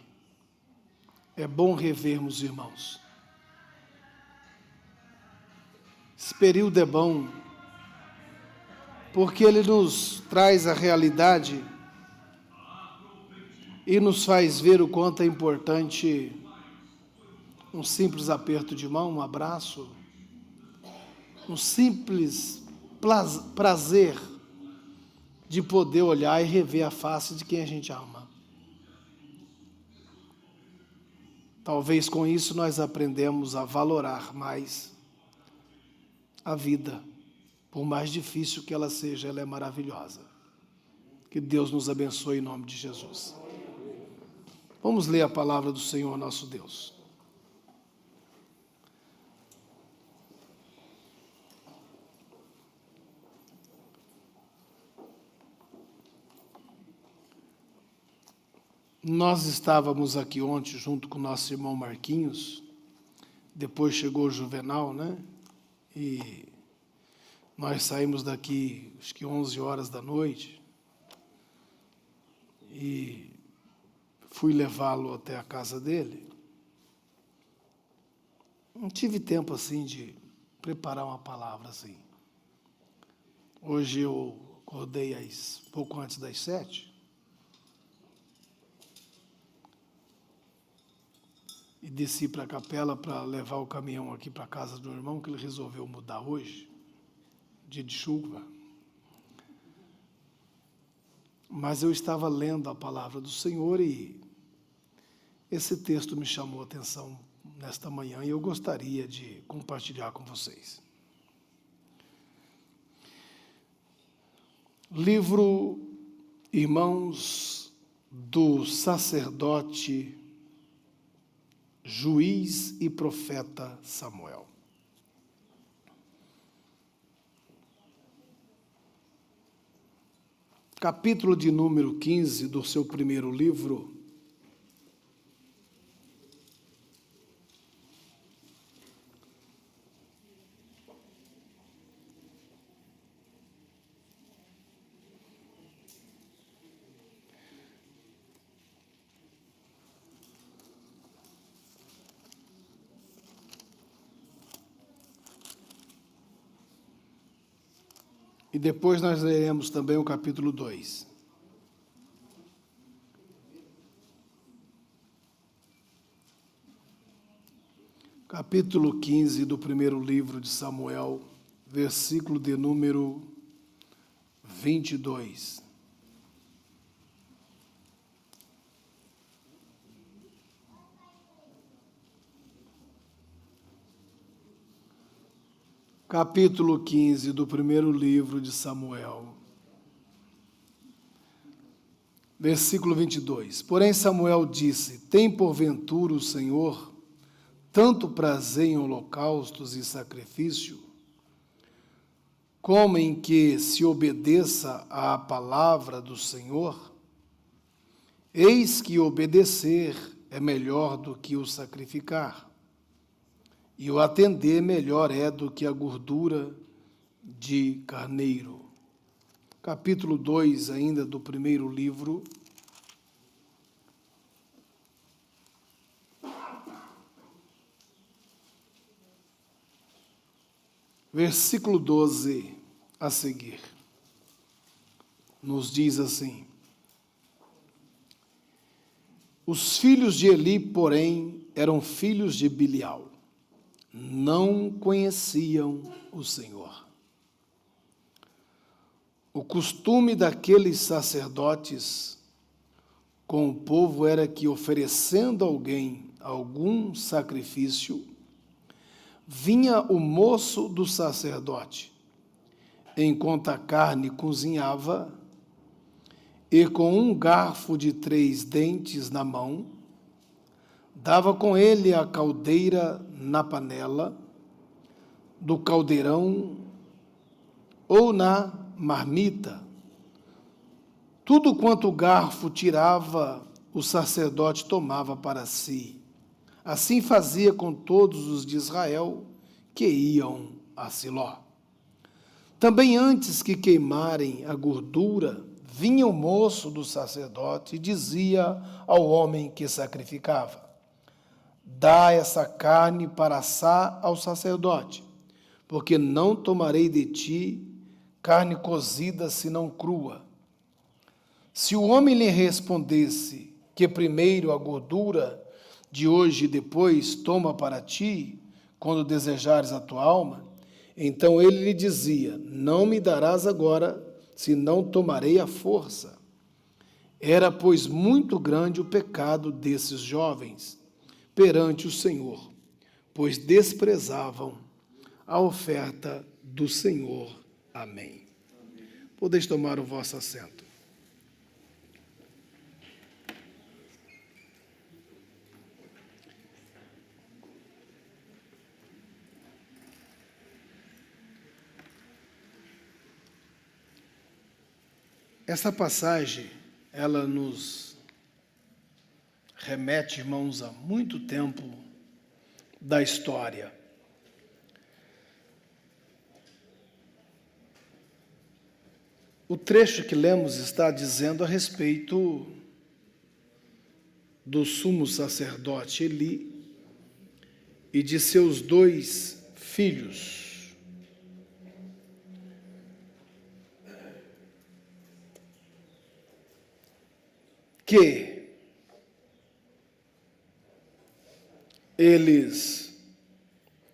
[SPEAKER 9] É bom revermos irmãos. Esse período é bom porque ele nos traz a realidade e nos faz ver o quanto é importante um simples aperto de mão, um abraço, um simples prazer de poder olhar e rever a face de quem a gente ama. Talvez com isso nós aprendemos a valorar mais a vida. Por mais difícil que ela seja, ela é maravilhosa. Que Deus nos abençoe em nome de Jesus. Vamos ler a palavra do Senhor nosso Deus. Nós estávamos aqui ontem junto com o nosso irmão Marquinhos, depois chegou o Juvenal, né? E nós saímos daqui, acho que 11 horas da noite, e fui levá-lo até a casa dele. Não tive tempo, assim, de preparar uma palavra, assim. Hoje eu acordei pouco antes das 7, e desci para a capela para levar o caminhão aqui para a casa do irmão, que ele resolveu mudar hoje, dia de chuva. Mas eu estava lendo a palavra do Senhor e esse texto me chamou a atenção nesta manhã e eu gostaria de compartilhar com vocês. Livro, irmãos, do sacerdote, juiz e profeta Samuel. Capítulo de número 15 do seu primeiro livro. E depois nós leremos também o capítulo 2. Capítulo 15 do primeiro livro de Samuel, versículo de número 22. Capítulo 15 do primeiro livro de Samuel, versículo 22. Porém Samuel disse: Tem porventura o Senhor tanto prazer em holocaustos e sacrifício, como em que se obedeça à palavra do Senhor? Eis que obedecer é melhor do que o sacrificar, e o atender melhor é do que a gordura de carneiro. Capítulo 2, ainda do primeiro livro. Versículo 12 a seguir. Nos diz assim: Os filhos de Eli, porém, eram filhos de Bilial. Não conheciam o Senhor. O costume daqueles sacerdotes com o povo era que, oferecendo alguém algum sacrifício, vinha o moço do sacerdote, enquanto a carne cozinhava, e com um garfo de 3 dentes na mão, dava com ele a caldeira na panela, do caldeirão ou na marmita. Tudo quanto o garfo tirava, o sacerdote tomava para si. Assim fazia com todos os de Israel que iam a Siló. Também antes que queimarem a gordura, vinha o moço do sacerdote e dizia ao homem que sacrificava: Dá essa carne para assar ao sacerdote, porque não tomarei de ti carne cozida senão crua. Se o homem lhe respondesse que primeiro a gordura de hoje e depois toma para ti, quando desejares a tua alma, então ele lhe dizia: Não me darás agora, senão tomarei à força. Era, pois, muito grande o pecado desses jovens perante o Senhor, pois desprezavam a oferta do Senhor. Amém. Podeis tomar o vosso assento. Essa passagem, ela nos remete, irmãos, a muito tempo da história. O trecho que lemos está dizendo a respeito do sumo sacerdote Eli e de seus 2 filhos. Que eles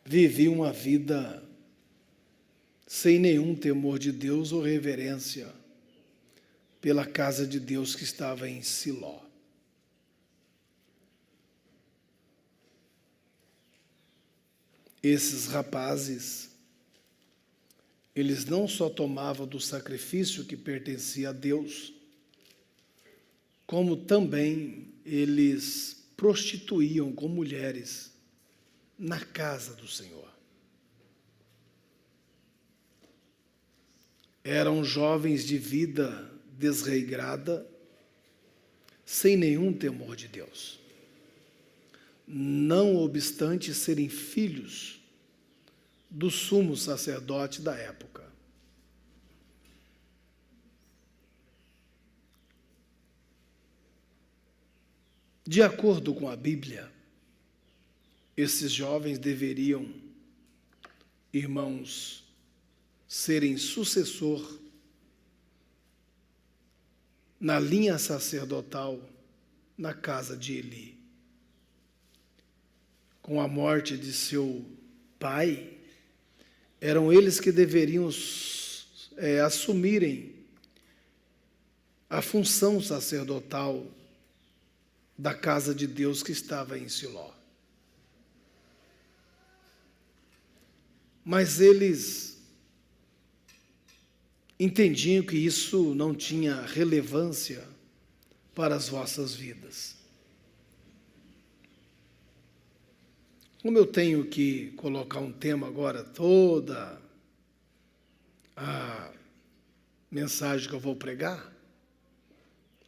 [SPEAKER 9] viviam uma vida sem nenhum temor de Deus ou reverência pela casa de Deus que estava em Siló. Esses rapazes eles não só tomavam do sacrifício que pertencia a Deus, como também eles prostituíam com mulheres na casa do Senhor. Eram jovens de vida desregrada, sem nenhum temor de Deus, não obstante serem filhos do sumo sacerdote da época. De acordo com a Bíblia, esses jovens deveriam, irmãos, serem sucessor na linha sacerdotal na casa de Eli. Com a morte de seu pai, eram eles que deveriam assumirem a função sacerdotal da casa de Deus que estava em Siló. Mas eles entendiam que isso não tinha relevância para as vossas vidas. Como eu tenho que colocar um tema agora, toda a mensagem que eu vou pregar,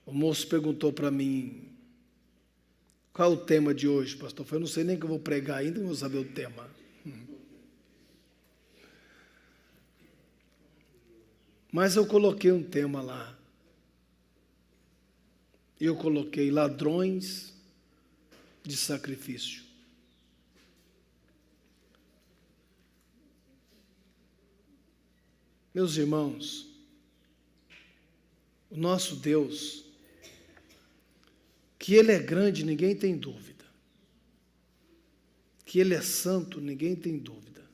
[SPEAKER 9] o moço perguntou para mim, qual é o tema de hoje, pastor? Eu falei, não sei nem que eu vou pregar ainda, não vou saber o tema. Mas eu coloquei um tema lá. Eu coloquei ladrões de sacrifício. Meus irmãos, o nosso Deus, que Ele é grande, ninguém tem dúvida. Que Ele é santo, ninguém tem dúvida.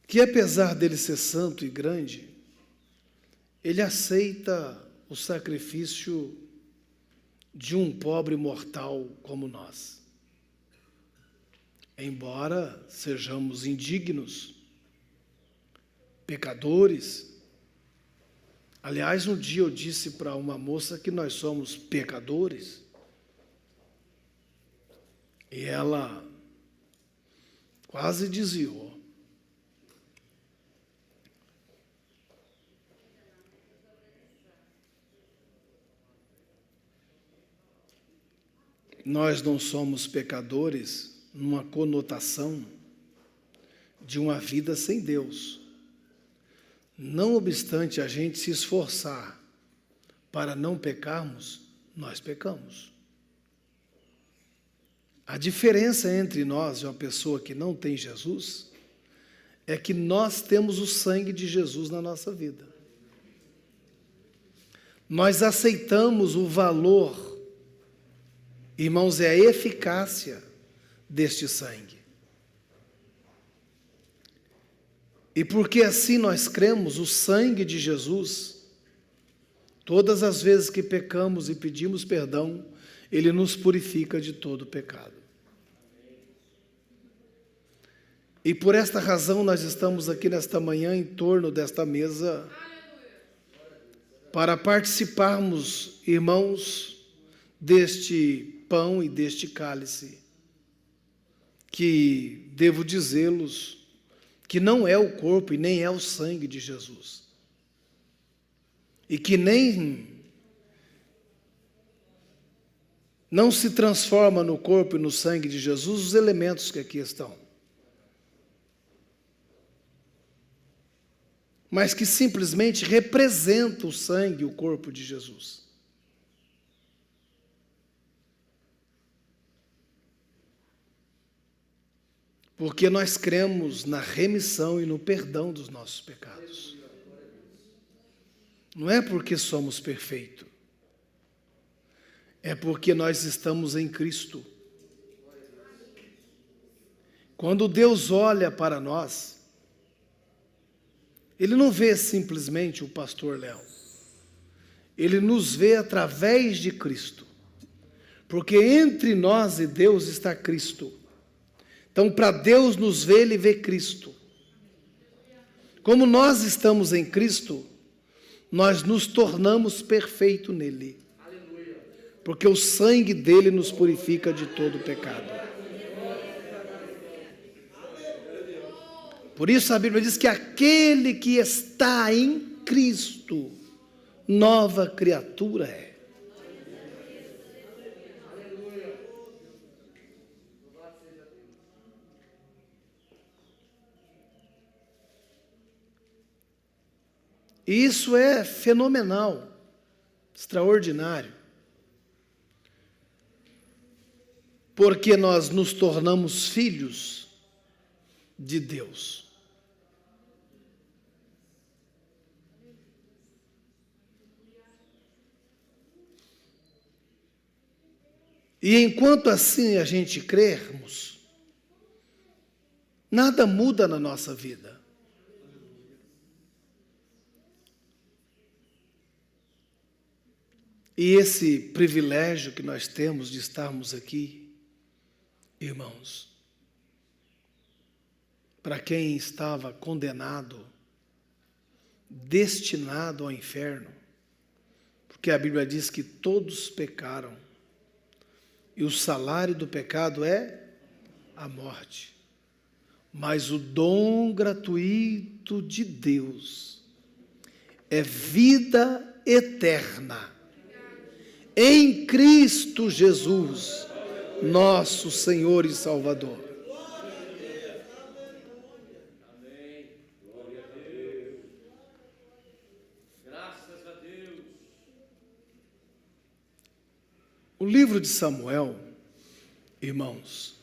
[SPEAKER 9] Que apesar dele ser santo e grande, ele aceita o sacrifício de um pobre mortal como nós. Embora sejamos indignos, pecadores. Aliás, um dia eu disse para uma moça que nós somos pecadores, e ela quase desviou. Nós não somos pecadores numa conotação de uma vida sem Deus. Não obstante a gente se esforçar para não pecarmos, nós pecamos. A diferença entre nós e uma pessoa que não tem Jesus é que nós temos o sangue de Jesus na nossa vida. Nós aceitamos o valor, irmãos, é a eficácia deste sangue. E porque assim nós cremos, o sangue de Jesus, todas as vezes que pecamos e pedimos perdão, ele nos purifica de todo pecado. E por esta razão nós estamos aqui nesta manhã em torno desta mesa para participarmos, irmãos, deste pão e deste cálice, que devo dizê-los que não é o corpo e nem é o sangue de Jesus, e que não se transforma no corpo e no sangue de Jesus os elementos que aqui estão, mas que simplesmente representa o sangue e o corpo de Jesus. Porque nós cremos na remissão e no perdão dos nossos pecados. Não é porque somos perfeitos, é porque nós estamos em Cristo. Quando Deus olha para nós, Ele não vê simplesmente o pastor Léo, Ele nos vê através de Cristo, porque entre nós e Deus está Cristo. Então, para Deus nos ver, Ele vê Cristo. Como nós estamos em Cristo, nós nos tornamos perfeitos nele. Porque o sangue dele nos purifica de todo pecado. Por isso a Bíblia diz que aquele que está em Cristo, nova criatura é. E isso é fenomenal, extraordinário. Porque nós nos tornamos filhos de Deus. E enquanto assim a gente crermos, nada muda na nossa vida. E esse privilégio que nós temos de estarmos aqui, irmãos, para quem estava condenado, destinado ao inferno, porque a Bíblia diz que todos pecaram, e o salário do pecado é a morte, mas o dom gratuito de Deus é vida eterna, em Cristo Jesus, nosso Senhor e Salvador.
[SPEAKER 4] Graças a Deus.
[SPEAKER 9] O livro de Samuel, irmãos,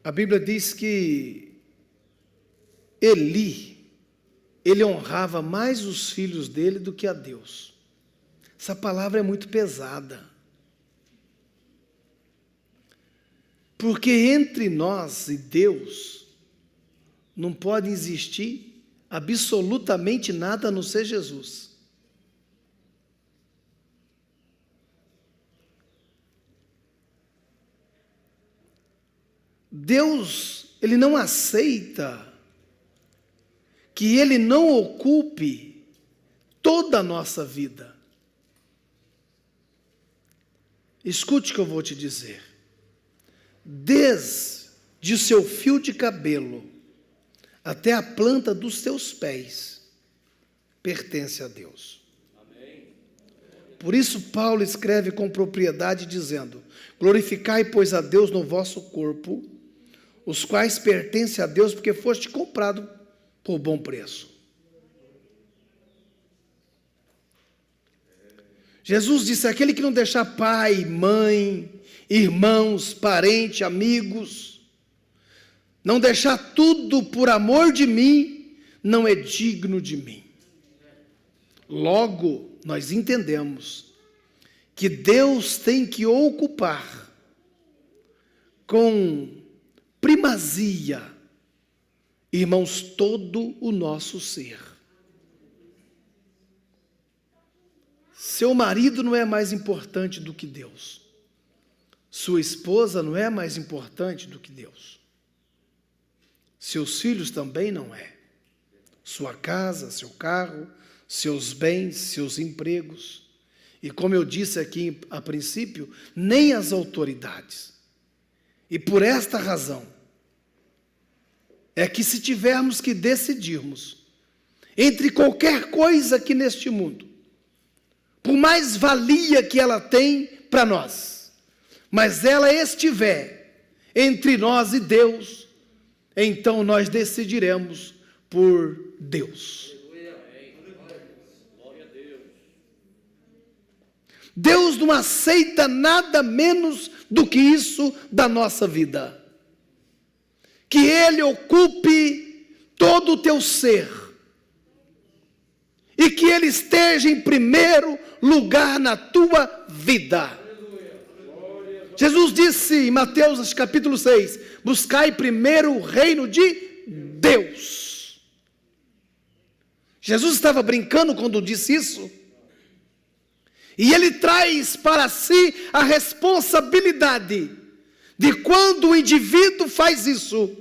[SPEAKER 9] a Bíblia diz que ele honrava mais os filhos dele do que a Deus. Essa palavra é muito pesada. Porque entre nós e Deus não pode existir absolutamente nada a não ser Jesus. Deus, Ele não aceita que Ele não ocupe toda a nossa vida. Escute o que eu vou te dizer. Desde o seu fio de cabelo até a planta dos teus pés, pertence a Deus. Amém. Por isso Paulo escreve com propriedade dizendo: glorificai, pois, a Deus no vosso corpo, os quais pertencem a Deus, porque foste comprado por bom preço. Jesus disse: aquele que não deixar pai, mãe, irmãos, parentes, amigos, não deixar tudo por amor de mim, não é digno de mim. Logo, nós entendemos que Deus tem que ocupar com primazia, irmãos, todo o nosso ser. Seu marido não é mais importante do que Deus. Sua esposa não é mais importante do que Deus. Seus filhos também não é. Sua casa, seu carro, seus bens, seus empregos. E como eu disse aqui a princípio, nem as autoridades. E por esta razão, é que se tivermos que decidirmos entre qualquer coisa aqui neste mundo, por mais valia que ela tem para nós, mas ela estiver entre nós e Deus, então nós decidiremos por Deus. Deus não aceita nada menos do que isso da nossa vida. Que Ele ocupe todo o teu ser. E que Ele esteja em primeiro lugar na tua vida. Jesus disse em Mateus capítulo 6, buscai primeiro o reino de Deus. Jesus estava brincando quando disse isso? E ele traz para si a responsabilidade de quando o indivíduo faz isso,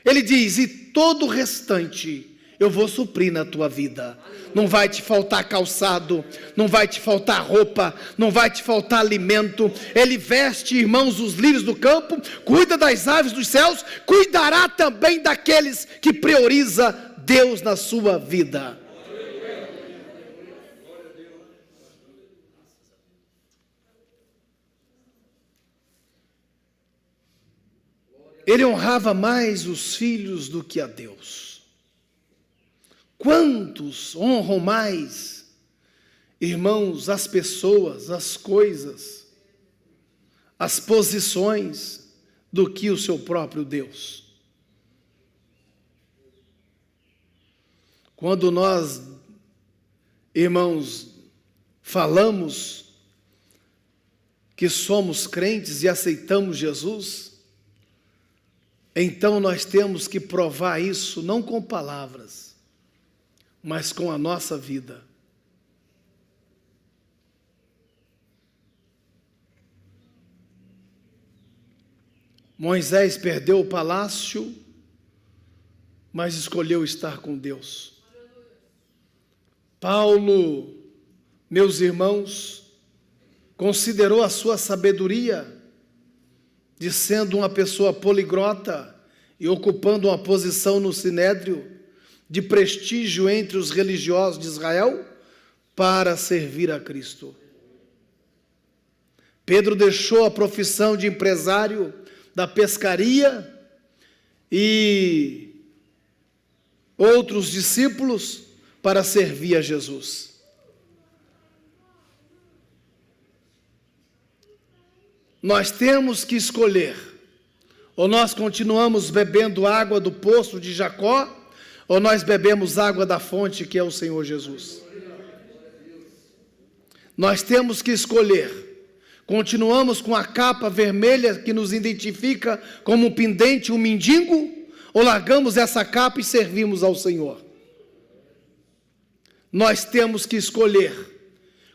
[SPEAKER 9] ele diz: e todo o restante eu vou suprir na tua vida. Não vai te faltar calçado, não vai te faltar roupa, não vai te faltar alimento. Ele veste, irmãos, os lírios do campo, cuida das aves dos céus, cuidará também daqueles que prioriza Deus na sua vida. Ele honrava mais os filhos do que a Deus. Quantos honram mais, irmãos, as pessoas, as coisas, as posições, do que o seu próprio Deus? Quando nós, irmãos, falamos que somos crentes e aceitamos Jesus, então nós temos que provar isso não com palavras, mas com a nossa vida. Moisés perdeu o palácio, mas escolheu estar com Deus. Paulo, meus irmãos, considerou a sua sabedoria de sendo uma pessoa poliglota e ocupando uma posição no sinédrio de prestígio entre os religiosos de Israel para servir a Cristo. Pedro deixou a profissão de empresário da pescaria e outros discípulos para servir a Jesus. Nós temos que escolher: ou nós continuamos bebendo água do poço de Jacó, ou nós bebemos água da fonte que é o Senhor Jesus. Nós temos que escolher: continuamos com a capa vermelha que nos identifica como um pendente, um mendigo, ou largamos essa capa e servimos ao Senhor? Nós temos que escolher: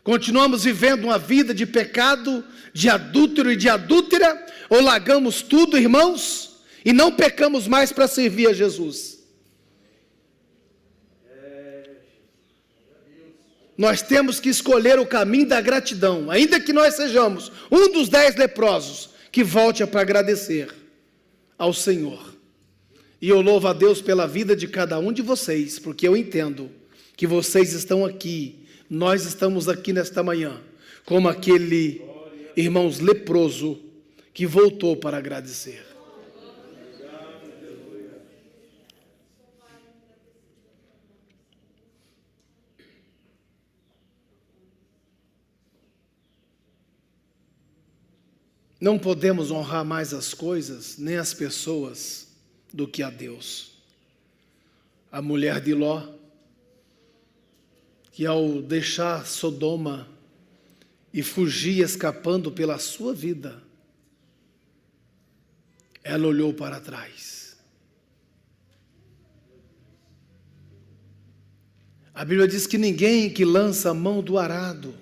[SPEAKER 9] continuamos vivendo uma vida de pecado, de adúltero e de adúltera, ou largamos tudo, irmãos, e não pecamos mais para servir a Jesus? Nós temos que escolher o caminho da gratidão, ainda que nós sejamos um dos 10 leprosos, que volte para agradecer ao Senhor. E eu louvo a Deus pela vida de cada um de vocês, porque eu entendo que vocês estão aqui, nós estamos aqui nesta manhã, como aquele, irmãos, leproso, que voltou para agradecer. Não podemos honrar mais as coisas, nem as pessoas, do que a Deus. A mulher de Ló, que ao deixar Sodoma e fugir escapando pela sua vida, ela olhou para trás. A Bíblia diz que ninguém que lança a mão do arado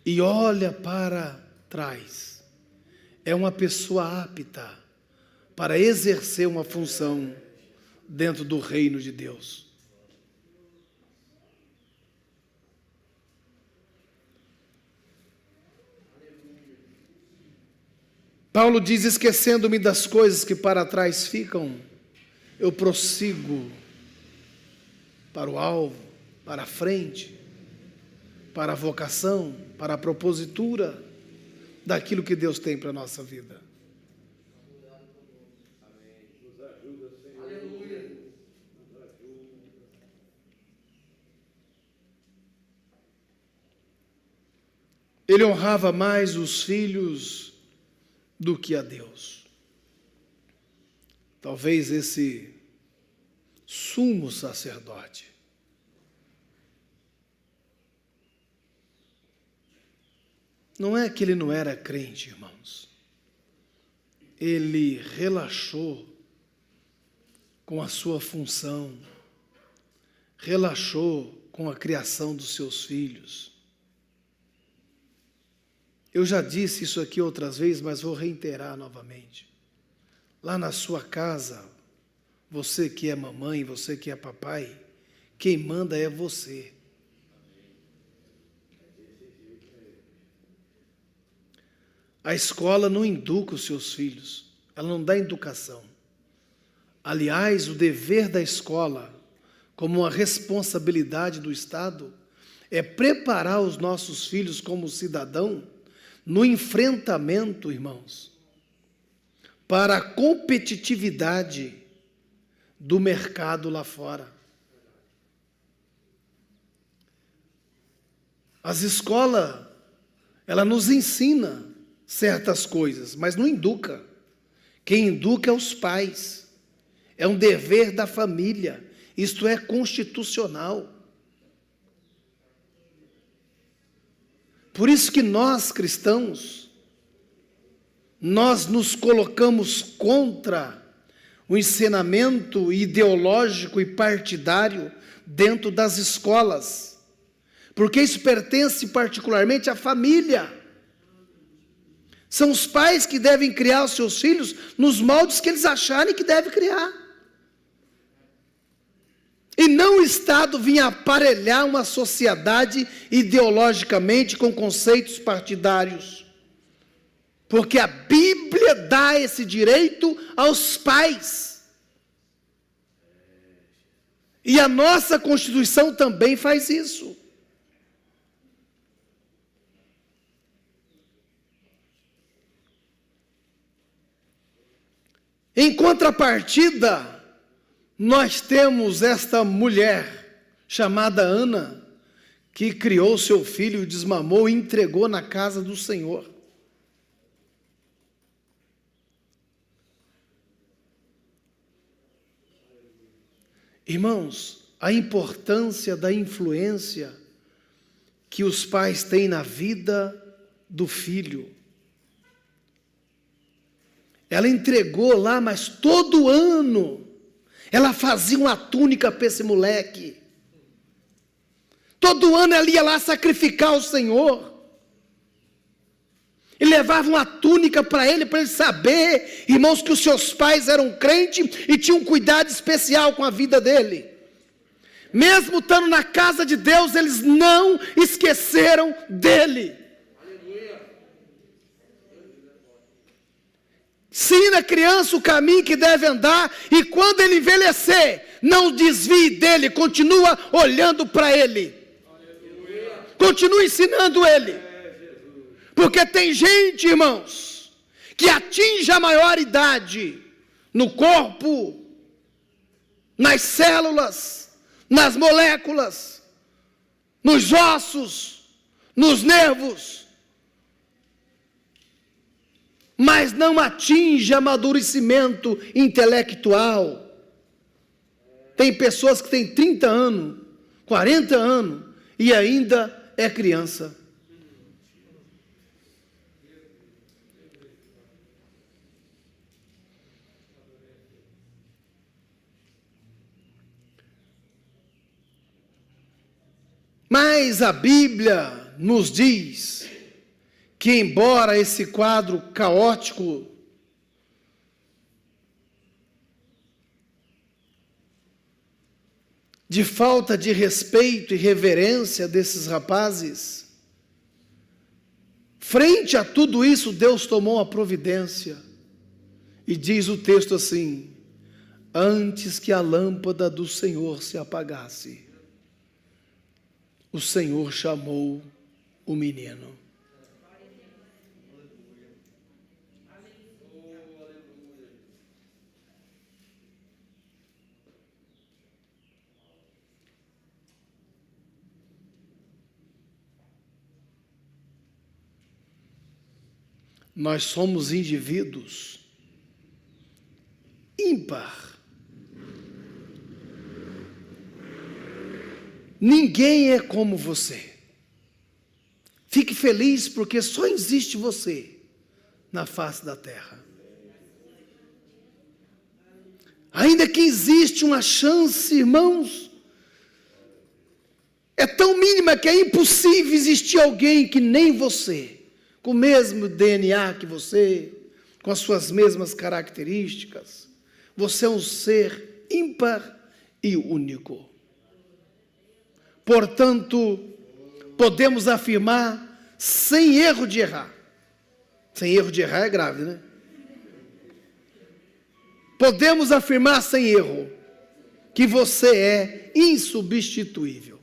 [SPEAKER 9] e olha para trás é uma pessoa apta para exercer uma função dentro do reino de Deus. Paulo diz: esquecendo-me das coisas que para trás ficam, eu prossigo para o alvo, para a frente, para a vocação, para a propositura daquilo que Deus tem para a nossa vida. Ele honrava mais os filhos do que a Deus. Talvez esse sumo sacerdote não é que ele não era crente, irmãos. Ele relaxou com a sua função, relaxou com a criação dos seus filhos. Eu já disse isso aqui outras vezes, mas vou reiterar novamente. Lá na sua casa, você que é mamãe, você que é papai, quem manda é você. A escola não educa os seus filhos, ela não dá educação. Aliás, o dever da escola, como uma responsabilidade do Estado, é preparar os nossos filhos como cidadão no enfrentamento, irmãos, para a competitividade do mercado lá fora. As escolas, ela nos ensina certas coisas, mas não educa. Quem educa é os pais. É um dever da família. Isto é constitucional. Por isso que nós, cristãos, nós nos colocamos contra o ensinamento ideológico e partidário dentro das escolas, porque isso pertence particularmente à família. São os pais que devem criar os seus filhos nos moldes que eles acharem que devem criar. E não o Estado vir aparelhar uma sociedade ideologicamente com conceitos partidários. Porque a Bíblia dá esse direito aos pais. E a nossa Constituição também faz isso. Em contrapartida, nós temos esta mulher chamada Ana, que criou seu filho, desmamou e entregou na casa do Senhor. Irmãos, a importância da influência que os pais têm na vida do filho. Ela entregou lá, mas todo ano ela fazia uma túnica para esse moleque. Todo ano ela ia lá sacrificar o Senhor. E levava uma túnica para ele saber, irmãos, que os seus pais eram crentes e tinham um cuidado especial com a vida dele. Mesmo estando na casa de Deus, eles não esqueceram dele. Ensina a criança o caminho que deve andar, e quando ele envelhecer, não desvie dele, continua olhando para ele. Continua ensinando ele. Porque tem gente, irmãos, que atinge a maioridade no corpo, nas células, nas moléculas, nos ossos, nos nervos, mas não atinge amadurecimento intelectual. Tem pessoas que têm 30 anos, 40 anos e ainda é criança. Mas a Bíblia nos diz que, embora esse quadro caótico de falta de respeito e reverência desses rapazes, frente a tudo isso, Deus tomou uma providência. E diz o texto assim: antes que a lâmpada do Senhor se apagasse, o Senhor chamou o menino. Nós somos indivíduos ímpar. Ninguém é como você. Fique feliz porque só existe você na face da terra. Ainda que existe uma chance, irmãos, é tão mínima que é impossível existir alguém que nem você, com o mesmo DNA que você, com as suas mesmas características. Você é um ser ímpar e único. Portanto, podemos afirmar sem erro de errar. Sem erro de errar é grave, né? Podemos afirmar sem erro que você é insubstituível.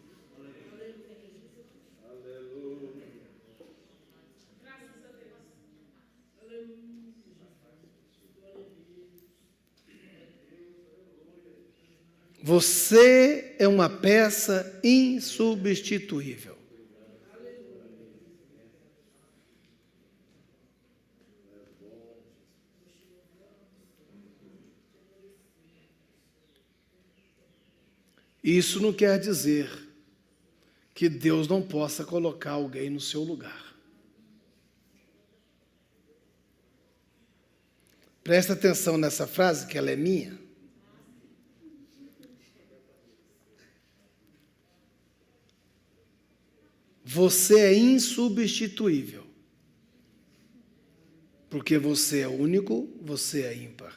[SPEAKER 9] Você é uma peça insubstituível. Isso não quer dizer que Deus não possa colocar alguém no seu lugar. Presta atenção nessa frase, que ela é minha. Você é insubstituível. Porque você é único, você é ímpar.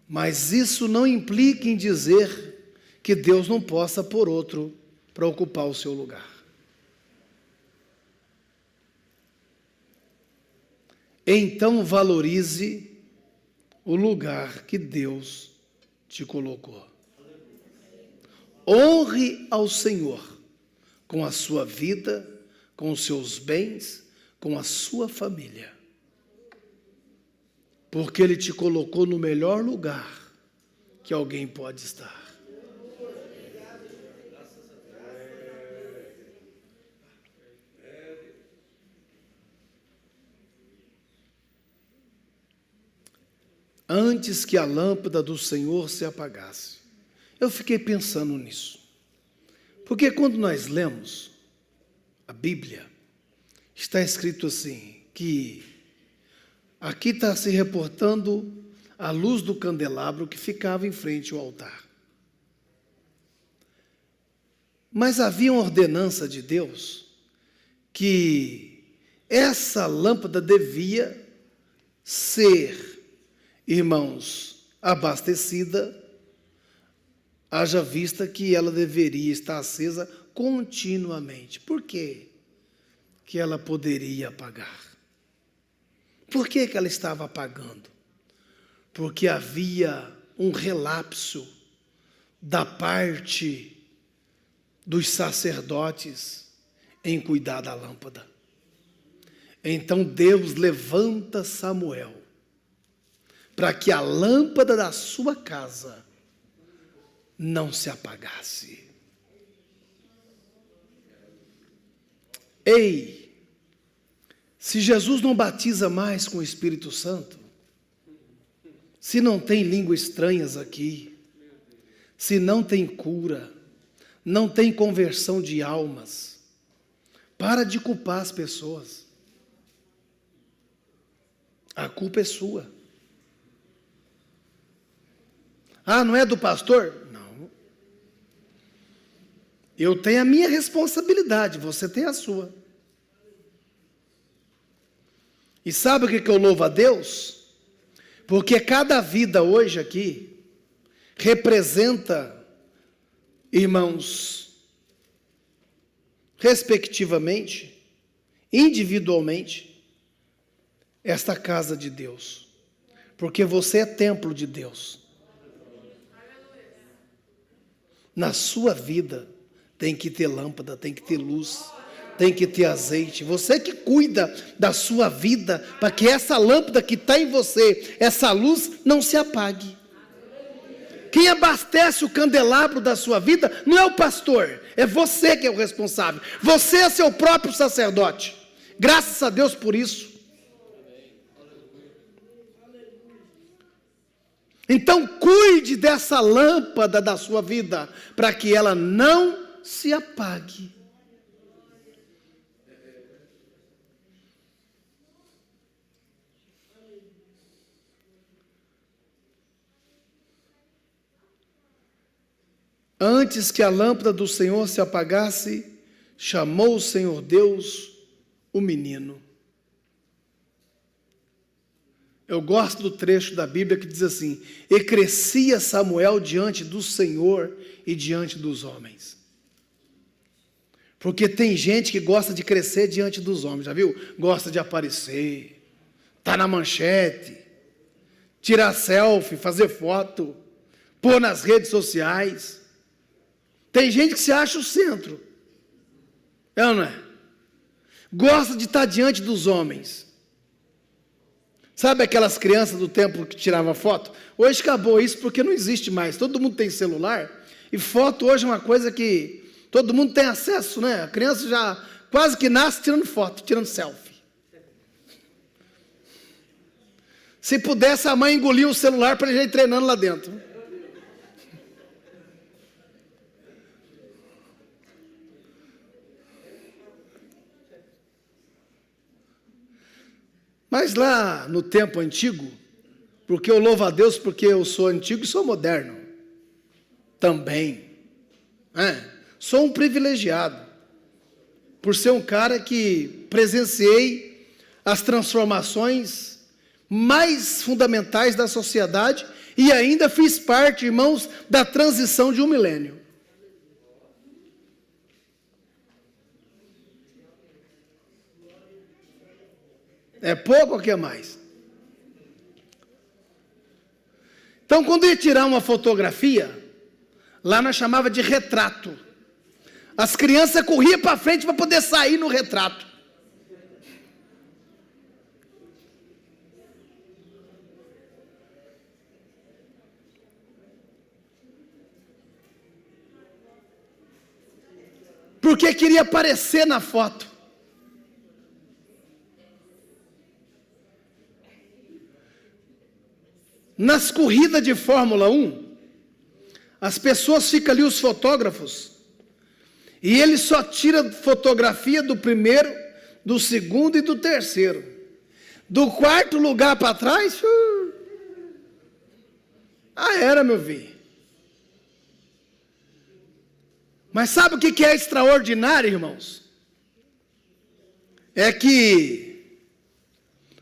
[SPEAKER 9] Mas isso não implica em dizer que Deus não possa pôr outro para ocupar o seu lugar. Então valorize o lugar que Deus te colocou. Honre ao Senhor com a sua vida, com os seus bens, com a sua família. Porque Ele te colocou no melhor lugar que alguém pode estar. Antes que a lâmpada do Senhor se apagasse. Eu fiquei pensando nisso. Porque quando nós lemos a Bíblia, está escrito assim, que aqui está se reportando a luz do candelabro que ficava em frente ao altar. Mas havia uma ordenança de Deus que essa lâmpada devia ser, irmãos, abastecida, haja vista que ela deveria estar acesa continuamente. Por quê que ela poderia apagar? Por que ela estava apagando? Porque havia um relapso da parte dos sacerdotes em cuidar da lâmpada. Então Deus levanta Samuel para que a lâmpada da sua casa não se apagasse. Ei, se Jesus não batiza mais com o Espírito Santo, se não tem línguas estranhas aqui, se não tem cura, não tem conversão de almas, para de culpar as pessoas. A culpa é sua. Ah, não é do pastor? Não. Eu tenho a minha responsabilidade, você tem a sua. E sabe o que eu louvo a Deus? Porque cada vida hoje aqui representa, irmãos, respectivamente, individualmente, esta casa de Deus. Porque você é templo de Deus. Na sua vida tem que ter lâmpada, tem que ter luz, tem que ter azeite. Você que cuida da sua vida para que essa lâmpada que está em você, essa luz não se apague. Quem abastece o candelabro da sua vida não é o pastor, é você que é o responsável. Você é seu próprio sacerdote. Graças a Deus por isso. Então cuide dessa lâmpada da sua vida, para que ela não se apague. Antes que a lâmpada do Senhor se apagasse, chamou o Senhor Deus o menino Eu gosto do trecho da Bíblia que diz assim: e crescia Samuel diante do Senhor e diante dos homens. Porque tem gente que gosta de crescer diante dos homens, já viu? Gosta de aparecer, tá na manchete, tirar selfie, fazer foto, pôr nas redes sociais. Tem gente que se acha o centro, é ou não é? Gosta de estar diante dos homens. Sabe aquelas crianças do templo que tiravam foto? Hoje acabou isso porque não existe mais. Todo mundo tem celular e foto hoje é uma coisa que todo mundo tem acesso, né? A criança já quase que nasce tirando foto, tirando selfie. Se pudesse, a mãe engolia o celular para ele já ir treinando lá dentro. Mas lá no tempo antigo, porque eu louvo a Deus porque eu sou antigo e sou moderno também. Sou um privilegiado por ser um cara que presenciei as transformações mais fundamentais da sociedade e ainda fiz parte, irmãos, da transição de um milênio. É pouco ou que é mais? Então, quando ia tirar uma fotografia, lá nós chamava de retrato. As crianças corriam para frente para poder sair no retrato. Porque queria aparecer na foto. Nas corridas de Fórmula 1, as pessoas ficam ali, os fotógrafos, e ele só tira fotografia do primeiro, do segundo e do terceiro. Do quarto lugar para trás, era, meu filho. Mas sabe o que é extraordinário, irmãos? É que,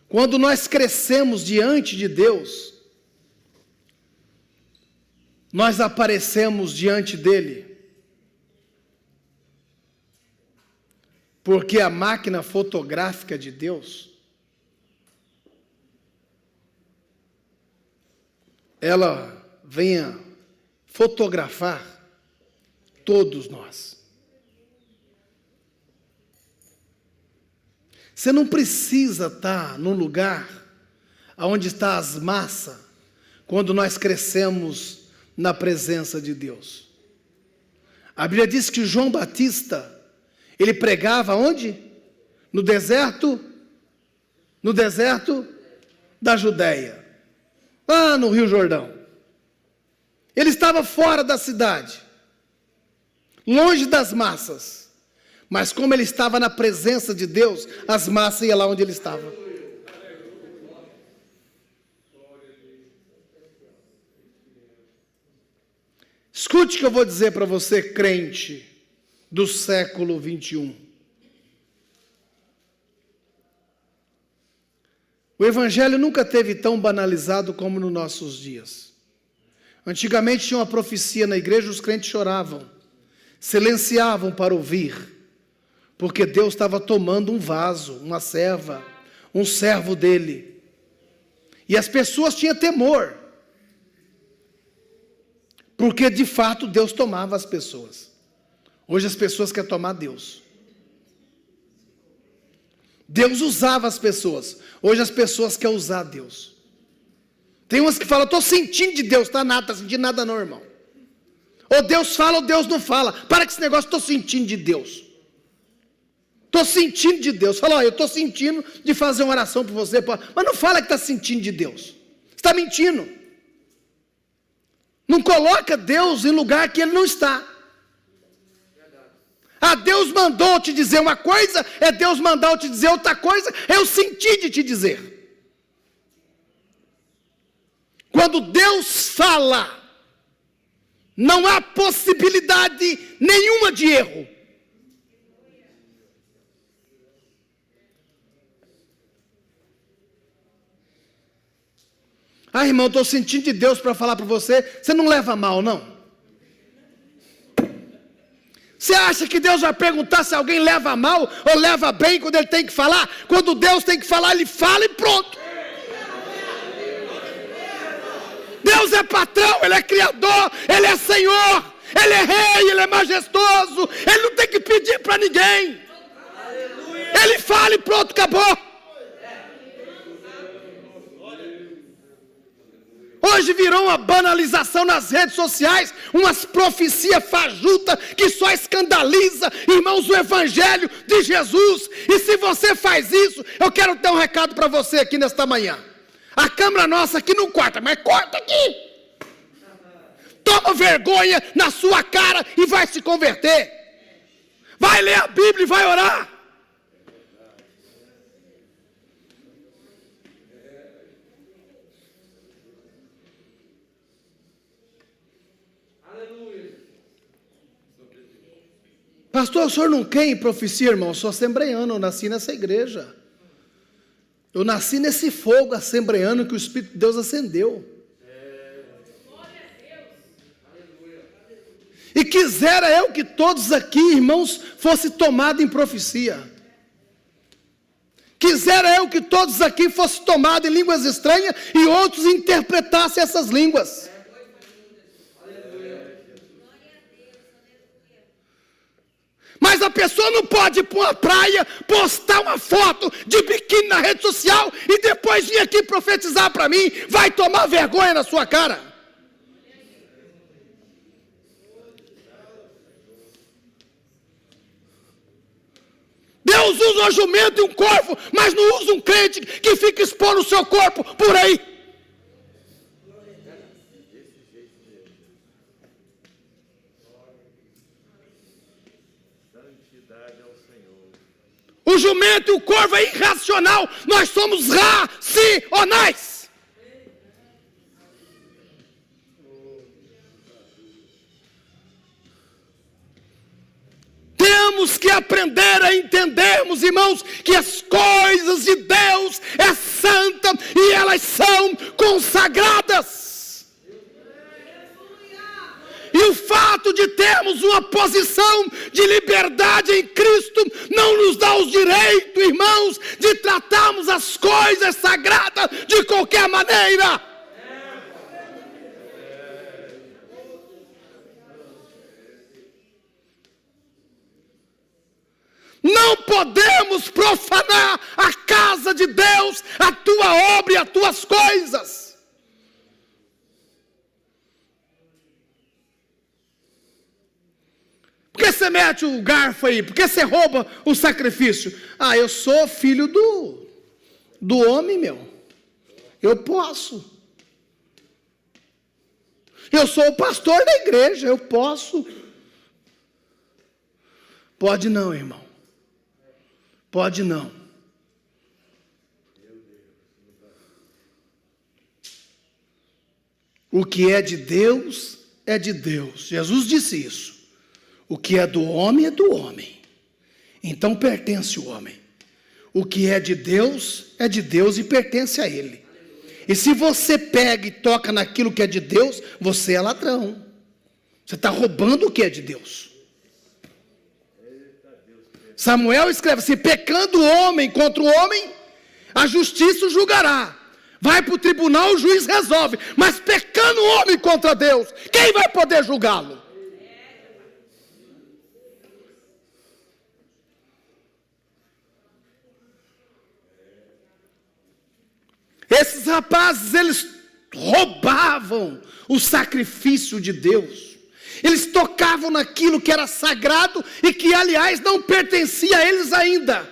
[SPEAKER 9] quando nós crescemos diante de Deus, nós aparecemos diante dele, porque a máquina fotográfica de Deus, ela vem a fotografar todos nós. Você não precisa estar num lugar onde estão as massas, quando nós crescemos na presença de Deus. A Bíblia diz que João Batista, ele pregava onde? No deserto da Judéia, lá no Rio Jordão. Ele estava fora da cidade, longe das massas, mas como ele estava na presença de Deus, as massas iam lá onde ele estava. Escute o que eu vou dizer para você, crente do século 21. O evangelho nunca teve tão banalizado como nos nossos dias. Antigamente tinha uma profecia na igreja, os crentes choravam, silenciavam para ouvir, porque Deus estava tomando um vaso, uma serva, um servo dele. E as pessoas tinham temor, porque de fato Deus tomava as pessoas. Hoje as pessoas querem tomar Deus. Deus usava as pessoas. Hoje as pessoas querem usar Deus. Tem umas que falam, estou sentindo de Deus, está nada, está sentindo nada não, irmão. Ou Deus fala ou Deus não fala. Para com esse negócio, estou sentindo de Deus. Estou sentindo de Deus. Fala, eu estou sentindo de fazer uma oração por você. Mas não fala que está sentindo de Deus. Você está mentindo. Não coloca Deus em lugar que Ele não está. Deus mandou te dizer uma coisa, é Deus mandou te dizer outra coisa, eu senti de te dizer. Quando Deus fala, não há possibilidade nenhuma de erro. Ah, irmão, estou sentindo de Deus para falar para você. Você não leva mal, não? Você acha que Deus vai perguntar se alguém leva mal ou leva bem quando ele tem que falar? Quando Deus tem que falar, ele fala e pronto. Deus é patrão, ele é criador, ele é Senhor, ele é rei, ele é majestoso. Ele não tem que pedir para ninguém. Ele fala e pronto, acabou. Hoje virou uma banalização nas redes sociais, umas profecias fajutas que só escandaliza, irmãos, o evangelho de Jesus. E se você faz isso, eu quero ter um recado para você aqui nesta manhã. A câmera nossa aqui não corta, mas corta aqui. Toma vergonha na sua cara e vai se converter. Vai ler a Bíblia e vai orar. Pastor, o senhor não quer em profecia, irmão? Eu sou assembleiano, eu nasci nessa igreja. Eu nasci nesse fogo assembleiano que o Espírito de Deus acendeu. E quisera eu que todos aqui, irmãos, fossem tomados em profecia. Quisera eu que todos aqui fossem tomados em línguas estranhas e outros interpretassem essas línguas. Mas a pessoa não pode ir para uma praia, postar uma foto de biquíni na rede social e depois vir aqui profetizar para mim. Vai tomar vergonha na sua cara. Deus usa um jumento e um corvo, mas não usa um crente que fica expondo o seu corpo por aí. O jumento e o corvo é irracional. Nós somos racionais. Temos que aprender a entendermos, irmãos, que as coisas de Deus é santa e elas são consagradas. E o fato de termos uma posição de liberdade em Cristo não nos dá os direitos, irmãos, de tratarmos as coisas sagradas de qualquer maneira. Não podemos profanar a casa de Deus, a tua obra e as tuas coisas. Por que você mete o garfo aí? Por que você rouba o sacrifício? Ah, eu sou filho do homem, meu. Eu posso. Eu sou o pastor da igreja, eu posso. Pode não, irmão. Pode não. O que é de Deus, é de Deus. Jesus disse isso. O que é do homem, então pertence ao homem. O que é de Deus e pertence a ele. E se você pega e toca naquilo que é de Deus, você é ladrão. Você está roubando o que é de Deus. Samuel escreve assim: pecando o homem contra o homem, a justiça o julgará. Vai para o tribunal, o juiz resolve. Mas pecando o homem contra Deus, quem vai poder julgá-lo? Esses rapazes, eles roubavam o sacrifício de Deus. Eles tocavam naquilo que era sagrado e que, aliás, não pertencia a eles ainda.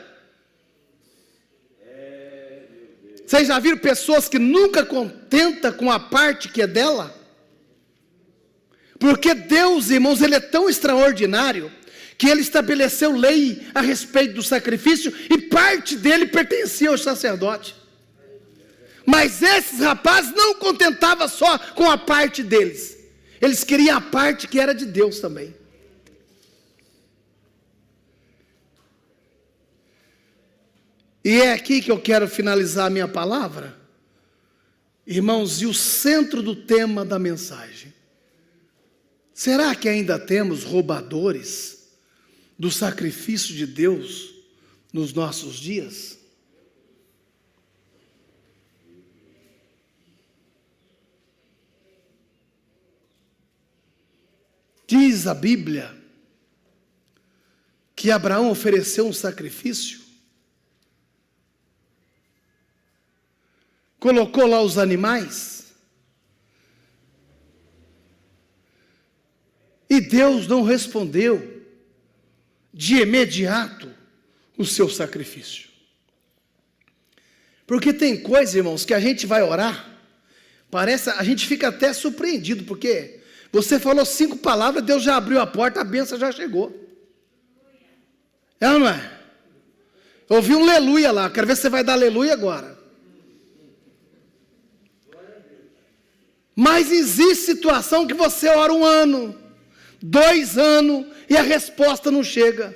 [SPEAKER 9] Vocês já viram pessoas que nunca contentam com a parte que é dela? Porque Deus, irmãos, Ele é tão extraordinário que Ele estabeleceu lei a respeito do sacrifício e parte dele pertencia ao sacerdote. Mas esses rapazes não contentavam só com a parte deles. Eles queriam a parte que era de Deus também. E é aqui que eu quero finalizar a minha palavra. Irmãos, e o centro do tema da mensagem: será que ainda temos roubadores do sacrifício de Deus nos nossos dias? Diz a Bíblia que Abraão ofereceu um sacrifício, colocou lá os animais, e Deus não respondeu de imediato o seu sacrifício. Porque tem coisa, irmãos, que a gente vai orar, a gente fica até surpreendido, porque você falou 5 palavras, Deus já abriu a porta, a bênção já chegou. É ou não é? Eu ouvi um aleluia lá, quero ver se você vai dar aleluia agora. Mas existe situação que você ora 1 ano, 2 anos, e a resposta não chega.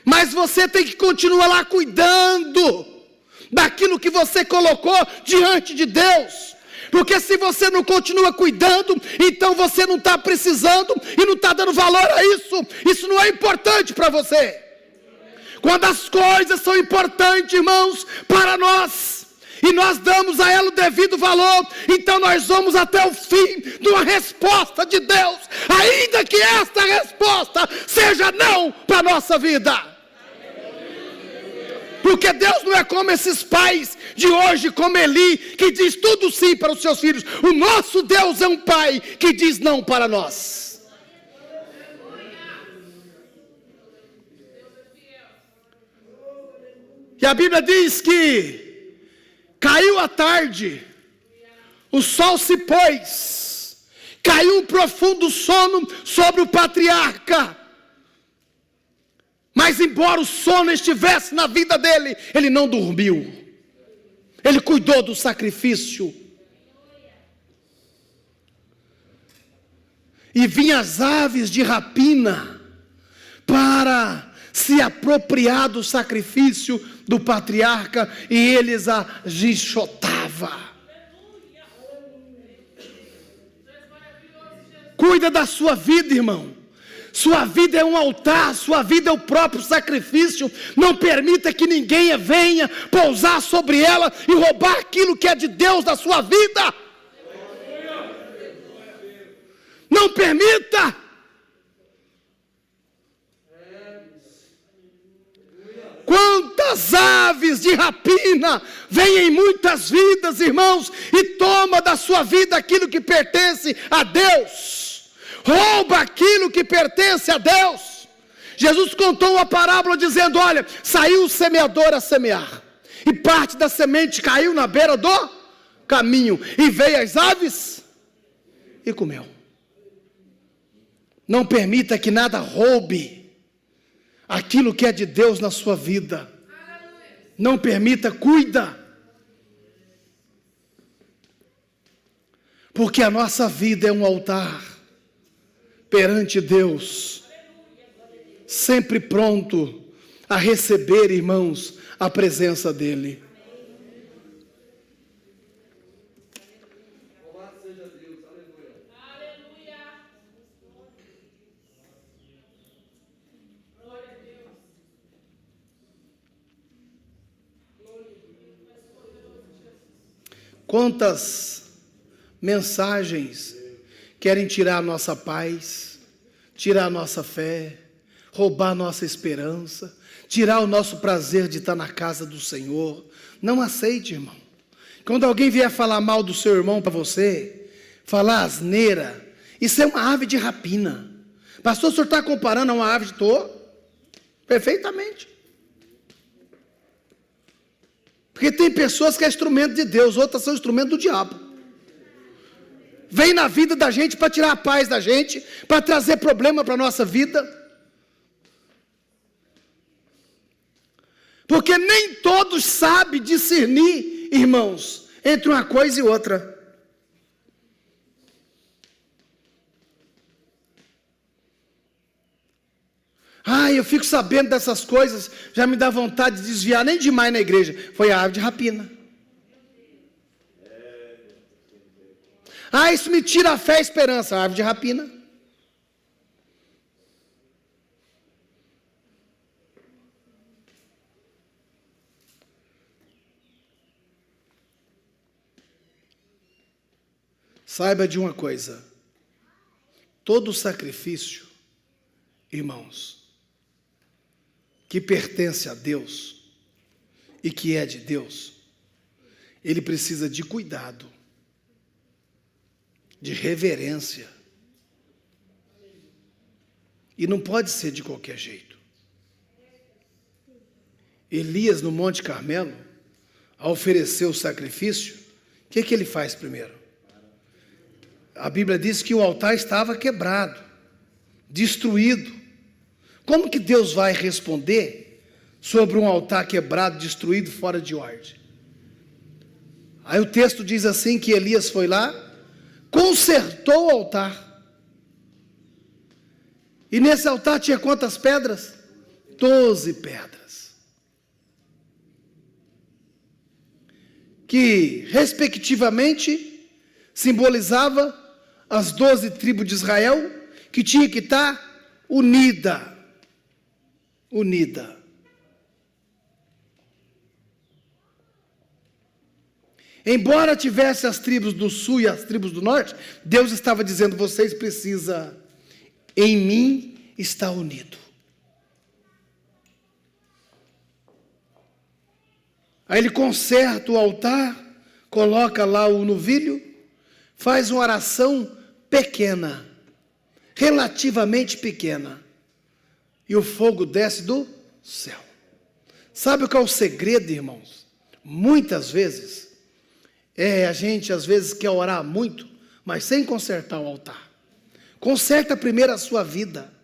[SPEAKER 9] Mas você tem que continuar lá cuidando daquilo que você colocou diante de Deus. Porque se você não continua cuidando, então você não está precisando e não está dando valor a isso. Isso não é importante para você. Quando as coisas são importantes, irmãos, para nós, e nós damos a ela o devido valor, então nós vamos até o fim de uma resposta de Deus, ainda que esta resposta seja não para a nossa vida. Porque Deus não é como esses pais de hoje, como Eli, que diz tudo sim para os seus filhos. O nosso Deus é um pai que diz não para nós. E a Bíblia diz que caiu a tarde, o sol se pôs, caiu um profundo sono sobre o patriarca. Mas embora o sono estivesse na vida dele, ele não dormiu. Ele cuidou do sacrifício. E vinham as aves de rapina para se apropriar do sacrifício do patriarca, e eles agichotavam. Cuida da sua vida, irmão. Sua vida é um altar, sua vida é o próprio sacrifício. Não permita que ninguém venha pousar sobre ela e roubar aquilo que é de Deus da sua vida. Não permita. Quantas aves de rapina vêm em muitas vidas, irmãos, e toma da sua vida aquilo que pertence a Deus. Rouba aquilo que pertence a Deus. Jesus contou uma parábola dizendo: olha, saiu o semeador a semear, e parte da semente caiu na beira do caminho, e veio as aves e comeu. Não permita que nada roube aquilo que é de Deus na sua vida. Não permita, cuida. Porque a nossa vida é um altar perante Deus, sempre pronto a receber, irmãos, a presença dEle. Quantas mensagens querem tirar a nossa paz, tirar a nossa fé, roubar a nossa esperança, tirar o nosso prazer de estar na casa do Senhor. Não aceite, irmão. Quando alguém vier falar mal do seu irmão para você, falar asneira, isso é uma ave de rapina. Pastor, o senhor está comparando a uma ave de touro? Perfeitamente. Porque tem pessoas que é instrumento de Deus, outras são instrumento do diabo. Vem na vida da gente para tirar a paz da gente, para trazer problema para a nossa vida. Porque nem todos sabem discernir, irmãos, entre uma coisa e outra. Eu fico sabendo dessas coisas, já me dá vontade de desviar, nem demais na igreja. Foi a ave de rapina. Ah, isso me tira a fé e a esperança. Ave de rapina. Saiba de uma coisa. Todo sacrifício, irmãos, que pertence a Deus e que é de Deus, ele precisa de cuidado, de reverência. E não pode ser de qualquer jeito. Elias, no Monte Carmelo, ao oferecer o sacrifício, o que ele faz primeiro? A Bíblia diz que o altar estava quebrado, destruído. Como que Deus vai responder sobre um altar quebrado, destruído, fora de ordem? Aí o texto diz assim que Elias foi lá, consertou o altar. E nesse altar tinha quantas pedras? 12 pedras. Que, respectivamente, simbolizava as 12 tribos de Israel, que tinha que estar unida. Embora tivesse as tribos do sul e as tribos do norte, Deus estava dizendo, vocês precisam, em mim está unido. Aí ele conserta o altar, coloca lá o novilho, faz uma oração pequena, relativamente pequena, e o fogo desce do céu. Sabe o que é o segredo, irmãos? Muitas vezes, a gente às vezes quer orar muito, mas sem consertar o altar. Conserta primeiro a sua vida,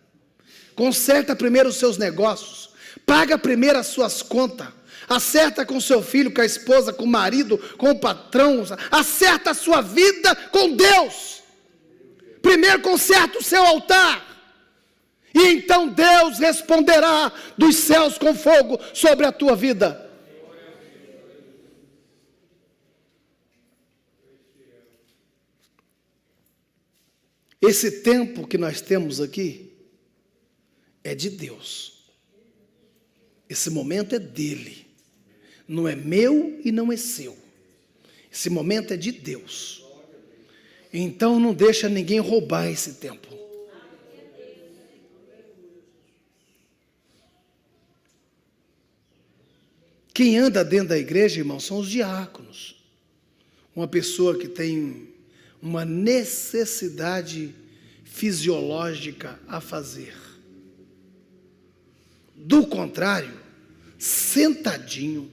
[SPEAKER 9] conserta primeiro os seus negócios, paga primeiro as suas contas, acerta com seu filho, com a esposa, com o marido, com o patrão, acerta a sua vida com Deus. Primeiro conserta o seu altar, e então Deus responderá dos céus com fogo sobre a tua vida. Esse tempo que nós temos aqui é de Deus. Esse momento é dele. Não é meu e não é seu. Esse momento é de Deus. Então não deixa ninguém roubar esse tempo. Quem anda dentro da igreja, irmão, são os diáconos. Uma pessoa que tem uma necessidade fisiológica a fazer. Do contrário, sentadinho,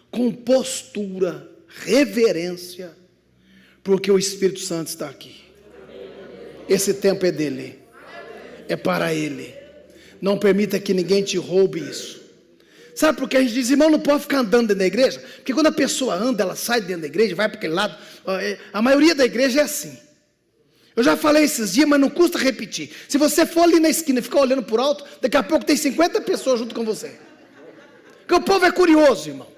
[SPEAKER 9] com postura, reverência, porque o Espírito Santo está aqui. Esse tempo é dele, é para ele. Não permita que ninguém te roube isso. Sabe por que a gente diz, irmão, não pode ficar andando dentro da igreja? Porque quando a pessoa anda, ela sai dentro da igreja, vai para aquele lado. A maioria da igreja é assim. Eu já falei esses dias, mas não custa repetir. Se você for ali na esquina e ficar olhando por alto, daqui a pouco tem 50 pessoas junto com você. Porque o povo é curioso, irmão.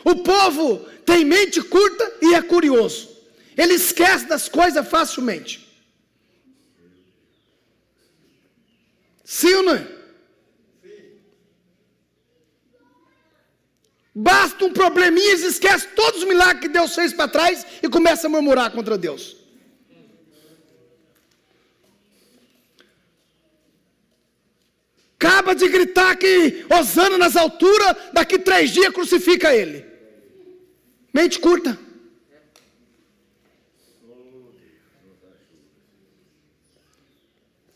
[SPEAKER 9] O povo tem mente curta e é curioso. Ele esquece das coisas facilmente. Sim ou não é? Basta um probleminha, eles esquecem todos os milagres que Deus fez para trás e começa a murmurar contra Deus. Acaba de gritar que Hosana nas alturas, daqui 3 dias crucifica ele. Mente curta.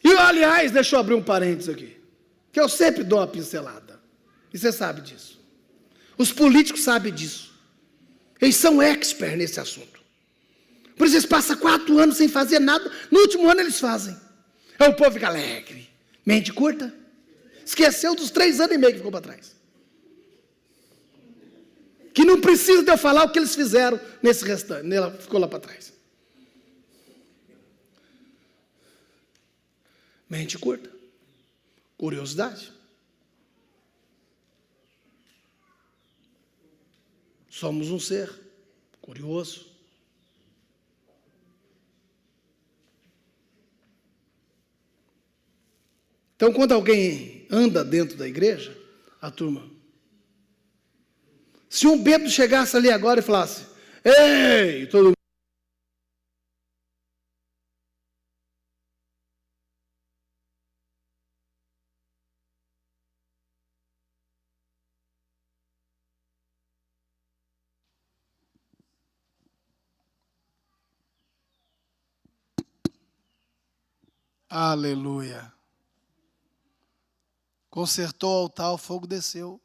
[SPEAKER 9] E aliás, deixa eu abrir um parênteses aqui, que eu sempre dou uma pincelada, e você sabe disso. Os políticos sabem disso. Eles são experts nesse assunto. Por isso eles passam 4 anos sem fazer nada, no último ano eles fazem. Aí o povo fica alegre. Mente curta. Esqueceu dos 3 anos e meio que ficou para trás. Que não precisa de eu falar o que eles fizeram nesse restante. Ela ficou lá para trás. Mente curta. Curiosidade. Somos um ser curioso. Então, quando alguém anda dentro da igreja, a turma... Se um bêbado chegasse ali agora e falasse, ei, todo mundo... Aleluia. Consertou o altar, o fogo desceu.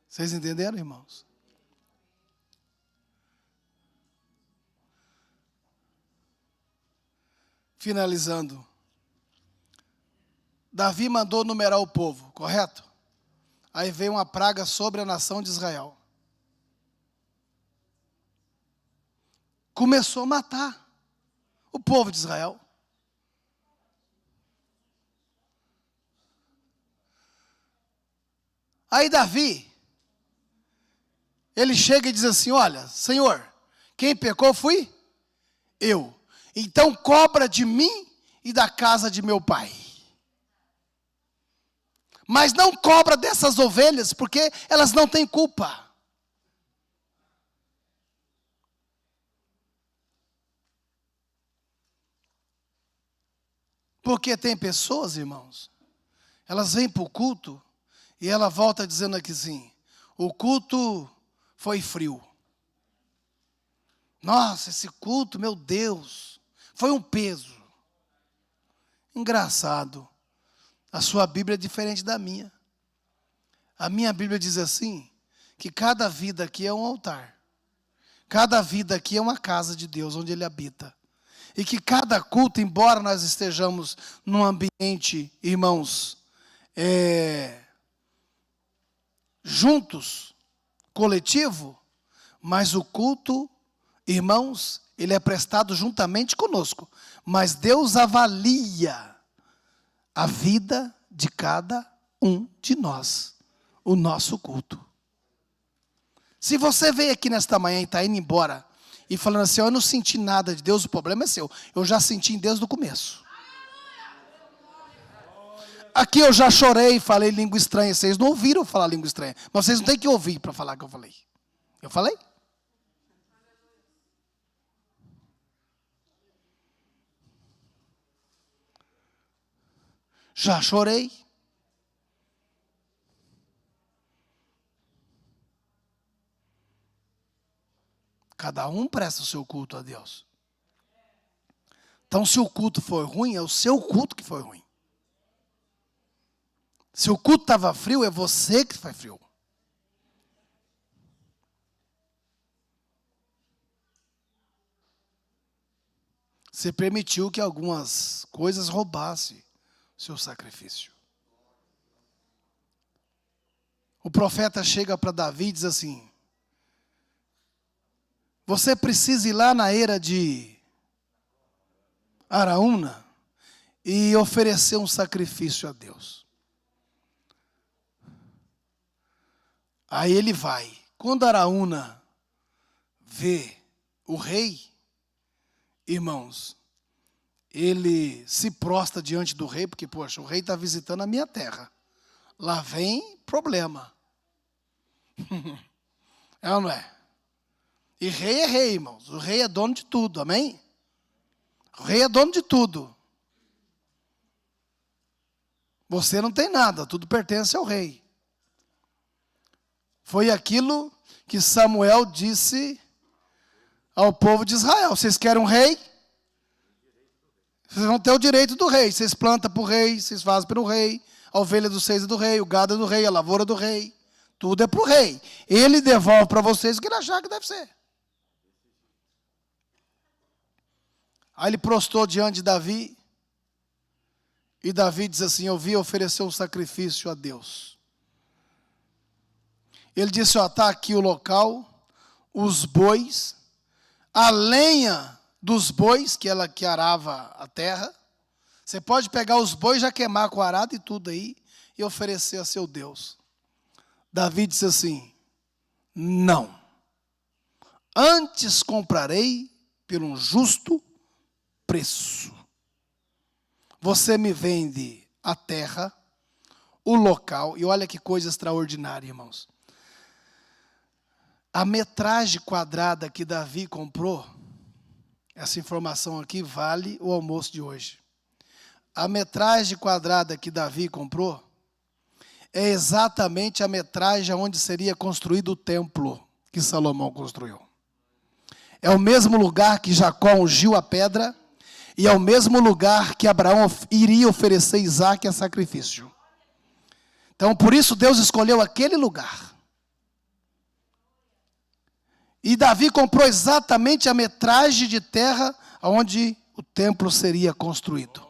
[SPEAKER 9] Vocês entenderam, irmãos? Finalizando. Davi mandou numerar o povo, correto? Aí veio uma praga sobre a nação de Israel. Começou a matar o povo de Israel. Aí Davi, ele chega e diz assim, olha, Senhor, quem pecou fui eu. Então cobra de mim e da casa de meu pai. Mas não cobra dessas ovelhas, porque elas não têm culpa. Porque tem pessoas, irmãos, elas vêm para o culto e ela volta dizendo aqui assim, o culto foi frio. Nossa, esse culto, meu Deus, foi um peso. Engraçado. A sua Bíblia é diferente da minha. A minha Bíblia diz assim, que cada vida aqui é um altar. Cada vida aqui é uma casa de Deus, onde Ele habita. E que cada culto, embora nós estejamos num ambiente, irmãos, juntos, coletivo, mas o culto, irmãos, ele é prestado juntamente conosco. Mas Deus avalia a vida de cada um de nós, o nosso culto. Se você veio aqui nesta manhã e está indo embora, e falando assim, eu não senti nada de Deus, o problema é seu. Eu já senti desde o começo. Aqui eu já chorei e falei língua estranha. Vocês não ouviram eu falar língua estranha. Mas vocês não têm que ouvir para falar que eu falei. Eu falei? Já chorei. Cada um presta o seu culto a Deus. Então, se o culto foi ruim, é o seu culto que foi ruim. Se o culto estava frio, é você que foi frio. Você permitiu que algumas coisas roubassem o seu sacrifício. O profeta chega para Davi e diz assim, você precisa ir lá na eira de Araúna e oferecer um sacrifício a Deus. Aí ele vai. Quando Araúna vê o rei, irmãos, ele se prostra diante do rei, porque, poxa, o rei está visitando a minha terra. Lá vem problema. É ou não é? E rei é rei, irmãos. O rei é dono de tudo, amém? O rei é dono de tudo. Você não tem nada, tudo pertence ao rei. Foi aquilo que Samuel disse ao povo de Israel. Vocês querem um rei? Vocês vão ter o direito do rei. Vocês plantam para o rei, vocês fazem para o rei. A ovelha dos seis é do rei, o gado é do rei, a lavoura é do rei. Tudo é para o rei. Ele devolve para vocês o que ele achar que deve ser. Aí ele prostrou diante de Davi. E Davi diz assim, eu vim oferecer um sacrifício a Deus. Ele disse, ó, está aqui o local, os bois, a lenha dos bois, que ela que arava a terra. Você pode pegar os bois, já queimar com o arado e tudo aí, e oferecer a seu Deus. Davi disse assim, não. Antes comprarei por um justo preço. Você me vende a terra, o local, e olha que coisa extraordinária, irmãos. A metragem quadrada que Davi comprou, essa informação aqui vale o almoço de hoje. A metragem quadrada que Davi comprou é exatamente a metragem onde seria construído o templo que Salomão construiu. É o mesmo lugar que Jacó ungiu a pedra e é o mesmo lugar que Abraão iria oferecer Isaque a sacrifício. Então, por isso Deus escolheu aquele lugar. E Davi comprou exatamente a metragem de terra onde o templo seria construído.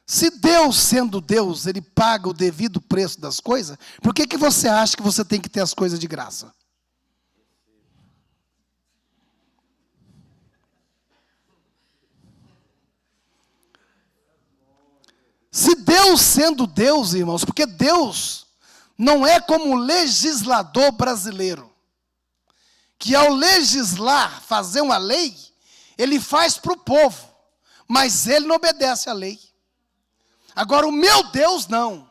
[SPEAKER 9] Se Deus, sendo Deus, Ele paga o devido preço das coisas, por que você acha que você tem que ter as coisas de graça? Se Deus sendo Deus, irmãos, porque Deus não é como o legislador brasileiro, que ao legislar, fazer uma lei, ele faz para o povo, mas ele não obedece à lei. Agora, o meu Deus não.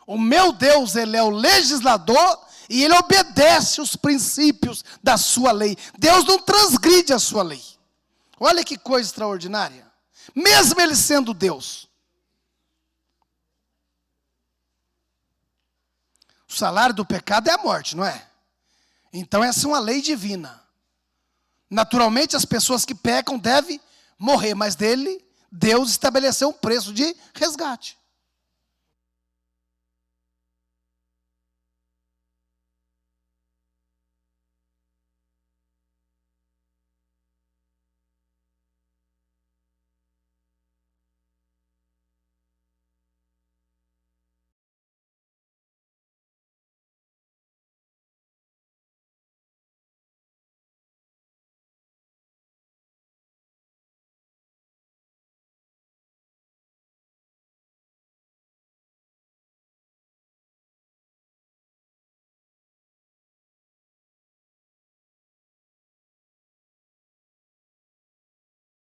[SPEAKER 9] O meu Deus, ele é o legislador e ele obedece os princípios da sua lei. Deus não transgride a sua lei. Olha que coisa extraordinária. Mesmo ele sendo Deus. O salário do pecado é a morte, não é? Então essa é uma lei divina. Naturalmente as pessoas que pecam devem morrer, mas Deus estabeleceu um preço de resgate.